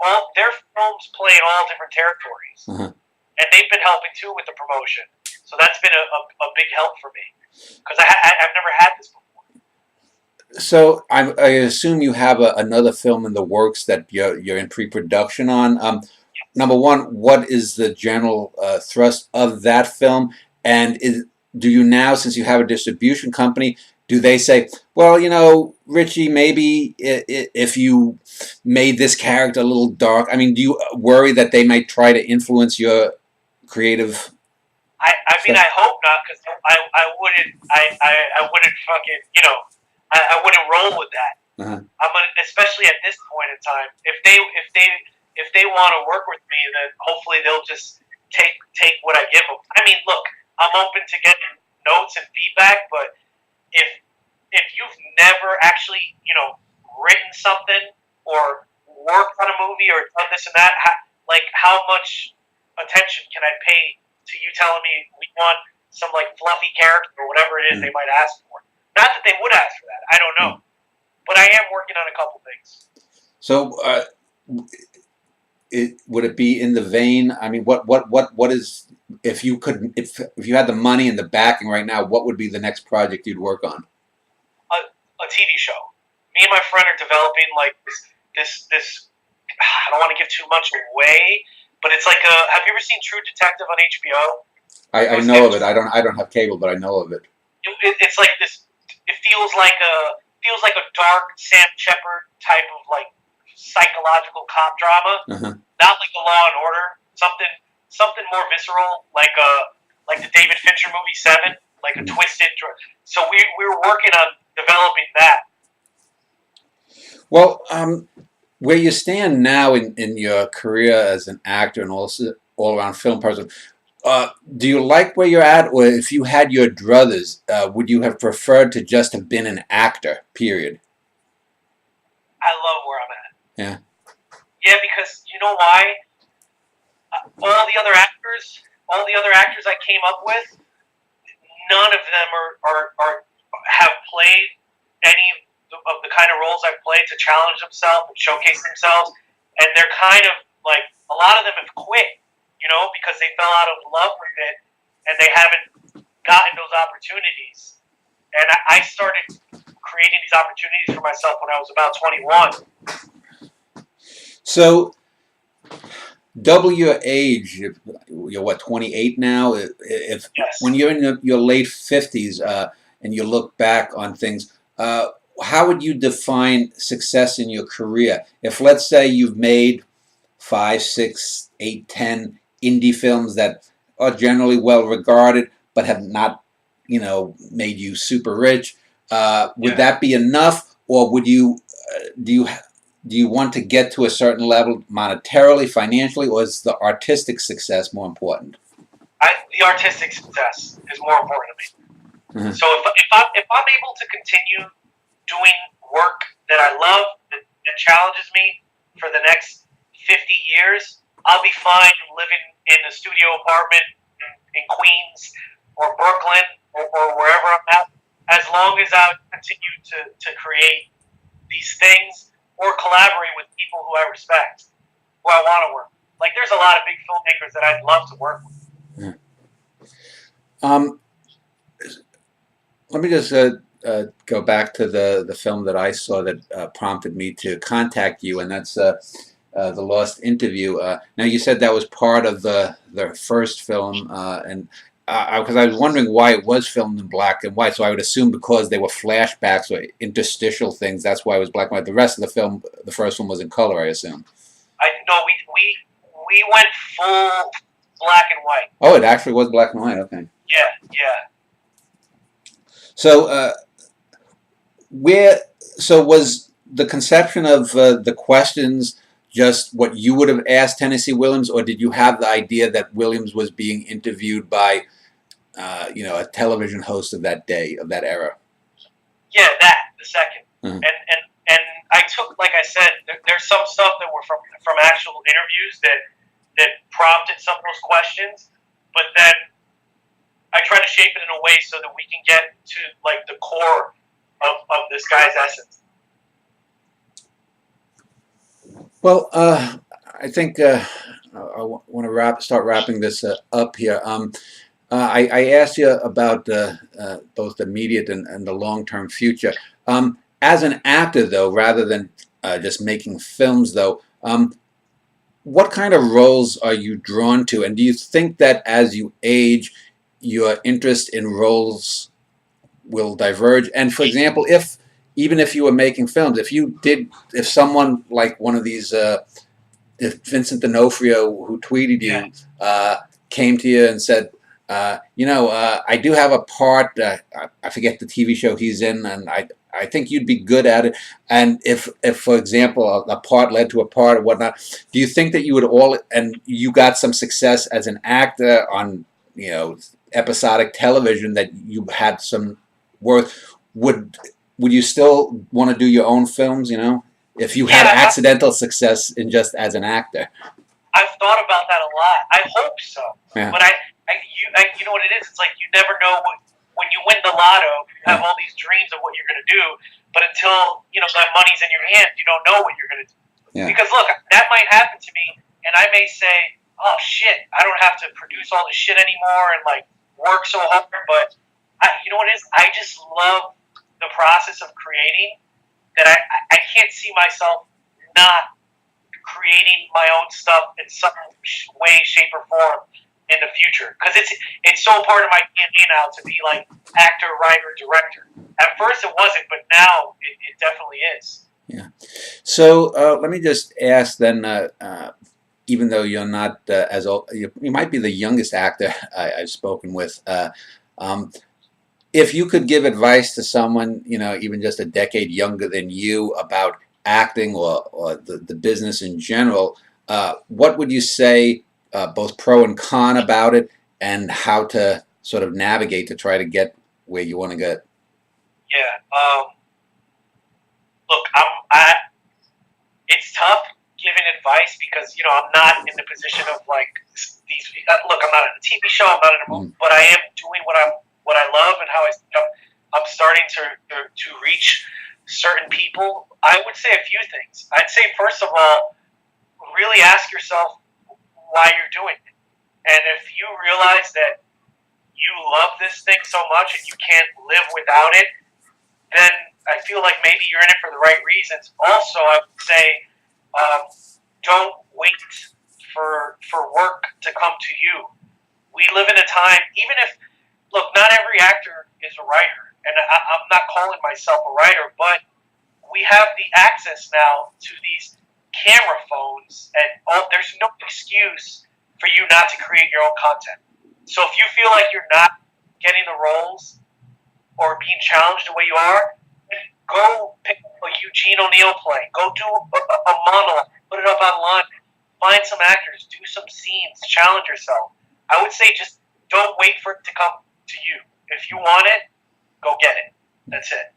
all their films play in all different territories, and they've been helping too with the promotion. So that's been a big help for me, because I've never had this before. So I assume you have another film in the works that you're in pre-production on. Number one, what is the general thrust of that film? And do you now, since you have a distribution company, do they say, well, Richie, maybe if you made this character a little dark, I mean, do you worry that they might try to influence your creative? I mean, I hope not, because I wouldn't fucking, I wouldn't roll with that. Especially at this point in time. If they want to work with me, then hopefully they'll just take what I give them. I mean, look, I'm open to getting notes and feedback, but if you've never actually, written something or worked on a movie or done this and that, how much attention can I pay to you telling me we want some fluffy character or whatever it is they might ask for? Not that they would ask for that. I don't know. But I am working on a couple things. So would it be in the vein? I mean, what is, if you could, if you had the money and the backing right now, what would be the next project you'd work on? A TV show. Me and my friend are developing like this. I don't want to give too much away, but it's like a. Have you ever seen True Detective on HBO? I know of it. I don't have cable, but I know of it. It's like this. It feels like a dark Sam Shepard type of like psychological cop drama, not like a Law and Order. Something more visceral, like the David Fincher movie Seven, like a twisted. So we were working on developing that. Well, where you stand now in your career as an actor and also all around film person, do you like where you're at, or if you had your druthers, would you have preferred to just have been an actor? Period. I love where I'm at. Yeah. Yeah, because you know why? All the other actors I came up with, none of them are have played any of the kind of roles I've played to challenge themselves and showcase themselves, and they're kind of like, a lot of them have quit, because they fell out of love with it and they haven't gotten those opportunities. And I started creating these opportunities for myself when I was about 21. So, double your age. You're what, 28 now? Yes. When you're in your late 50s and you look back on things, how would you define success in your career? If, let's say, you've made 5, 6, 8, 10 indie films that are generally well regarded but have not, made you super rich, would that be enough, or would you do you want to get to a certain level monetarily, financially, or is the artistic success more important? The artistic success is more important to me. So if I'm able to continue doing work that I love, that challenges me for the next 50 years, I'll be fine living in a studio apartment in Queens or Brooklyn or wherever I'm at, as long as I continue to create these things or collaborate with people who I respect, who I want to work with. Like, there's a lot of big filmmakers that I'd love to work with. Let me just go back to the film that I saw that prompted me to contact you, and that's The Lost Interview. Now, you said that was part of the first film, and because I was wondering why it was filmed in black and white, so I would assume because they were flashbacks or interstitial things, that's why it was black and white. The rest of the film, the first one, was in color, I assume. No, we went full black and white. Oh, it actually was black and white. Okay. Yeah. So, so was the conception of the questions just what you would have asked Tennessee Williams, or did you have the idea that Williams was being interviewed by, a television host of that day, of that era? Yeah, the second. And I took, like I said, there's some stuff that were from actual interviews that prompted some of those questions, but then I try to shape it in a way so that we can get to like the core of this guy's essence. Well, I think I want to start wrapping this up here. I asked you about both the immediate and the long-term future. As an actor, though, rather than just making films, though, what kind of roles are you drawn to? And do you think that as you age, your interest in roles will diverge? And, for example, even if you were making films, if someone like one of these, if Vincent D'Onofrio, who tweeted you, came to you and said, I do have a part, I forget the TV show he's in, and I think you'd be good at it. And if for example, a part led to a part or whatnot, do you think that you would and you got some success as an actor on, episodic television, that you had some worth, would you still want to do your own films, if you had accidental success in just as an actor? I've thought about that a lot. I hope so. Yeah. But you know what it is? It's like you never know when you win the lotto, you have all these dreams of what you're going to do, but until, that money's in your hand, you don't know what you're going to do. Yeah. Because look, that might happen to me, and and I may say, oh shit, I don't have to produce all this shit anymore and like work so hard, but you know what it is? I just love the process of creating that I can't see myself not creating my own stuff in some way, shape, or form in the future, because it's so part of my DNA now to be like actor, writer, director. At first it wasn't, but now it definitely is. Yeah. So let me just ask then, even though you're not as old, you might be the youngest actor I've spoken with. If you could give advice to someone, even just a decade younger than you about acting or the business in general, what would you say, both pro and con about it, and how to sort of navigate to try to get where you want to get? Yeah. Look, it's tough giving advice because I'm not in the position of like these. Look, I'm not in a TV show. I'm not in a movie, but I am doing what I love and how I'm starting to reach certain people. I would say a few things. I'd say first of all, really ask yourself why you're doing it, and if you realize that you love this thing so much and you can't live without it, then I feel like maybe you're in it for the right reasons. Also, I would say don't wait for work to come to you. We live in a time, even if, look, not every actor is a writer, and I'm not calling myself a writer, but we have the access now to these camera phones, and there's no excuse for you not to create your own content. So if you feel like you're not getting the roles or being challenged the way you are, go pick a Eugene O'Neill play. Go do a monologue. Put it up online. Find some actors. Do some scenes. Challenge yourself. I would say just don't wait for it to come to you. If you want it, go get it. That's it.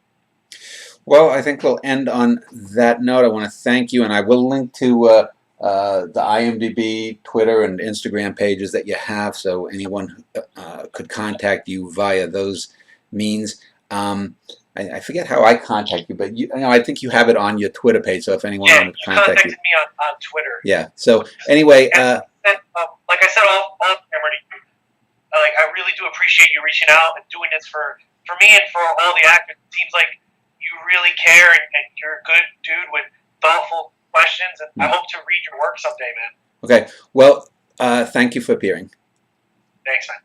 Well, I think we'll end on that note. I want to thank you, and I will link to the IMDb, Twitter, and Instagram pages that you have, so anyone could contact you via those means. I forget how I contact you, but I think you have it on your Twitter page. So if anyone wanted to contact you, contacted me on Twitter. Yeah. So anyway, like I said, off camera, I really do appreciate you reaching out and doing this for me and for all the actors. It seems like you really care and you're a good dude with thoughtful questions. And I hope to read your work someday, man. Okay. Well, thank you for appearing. Thanks, man.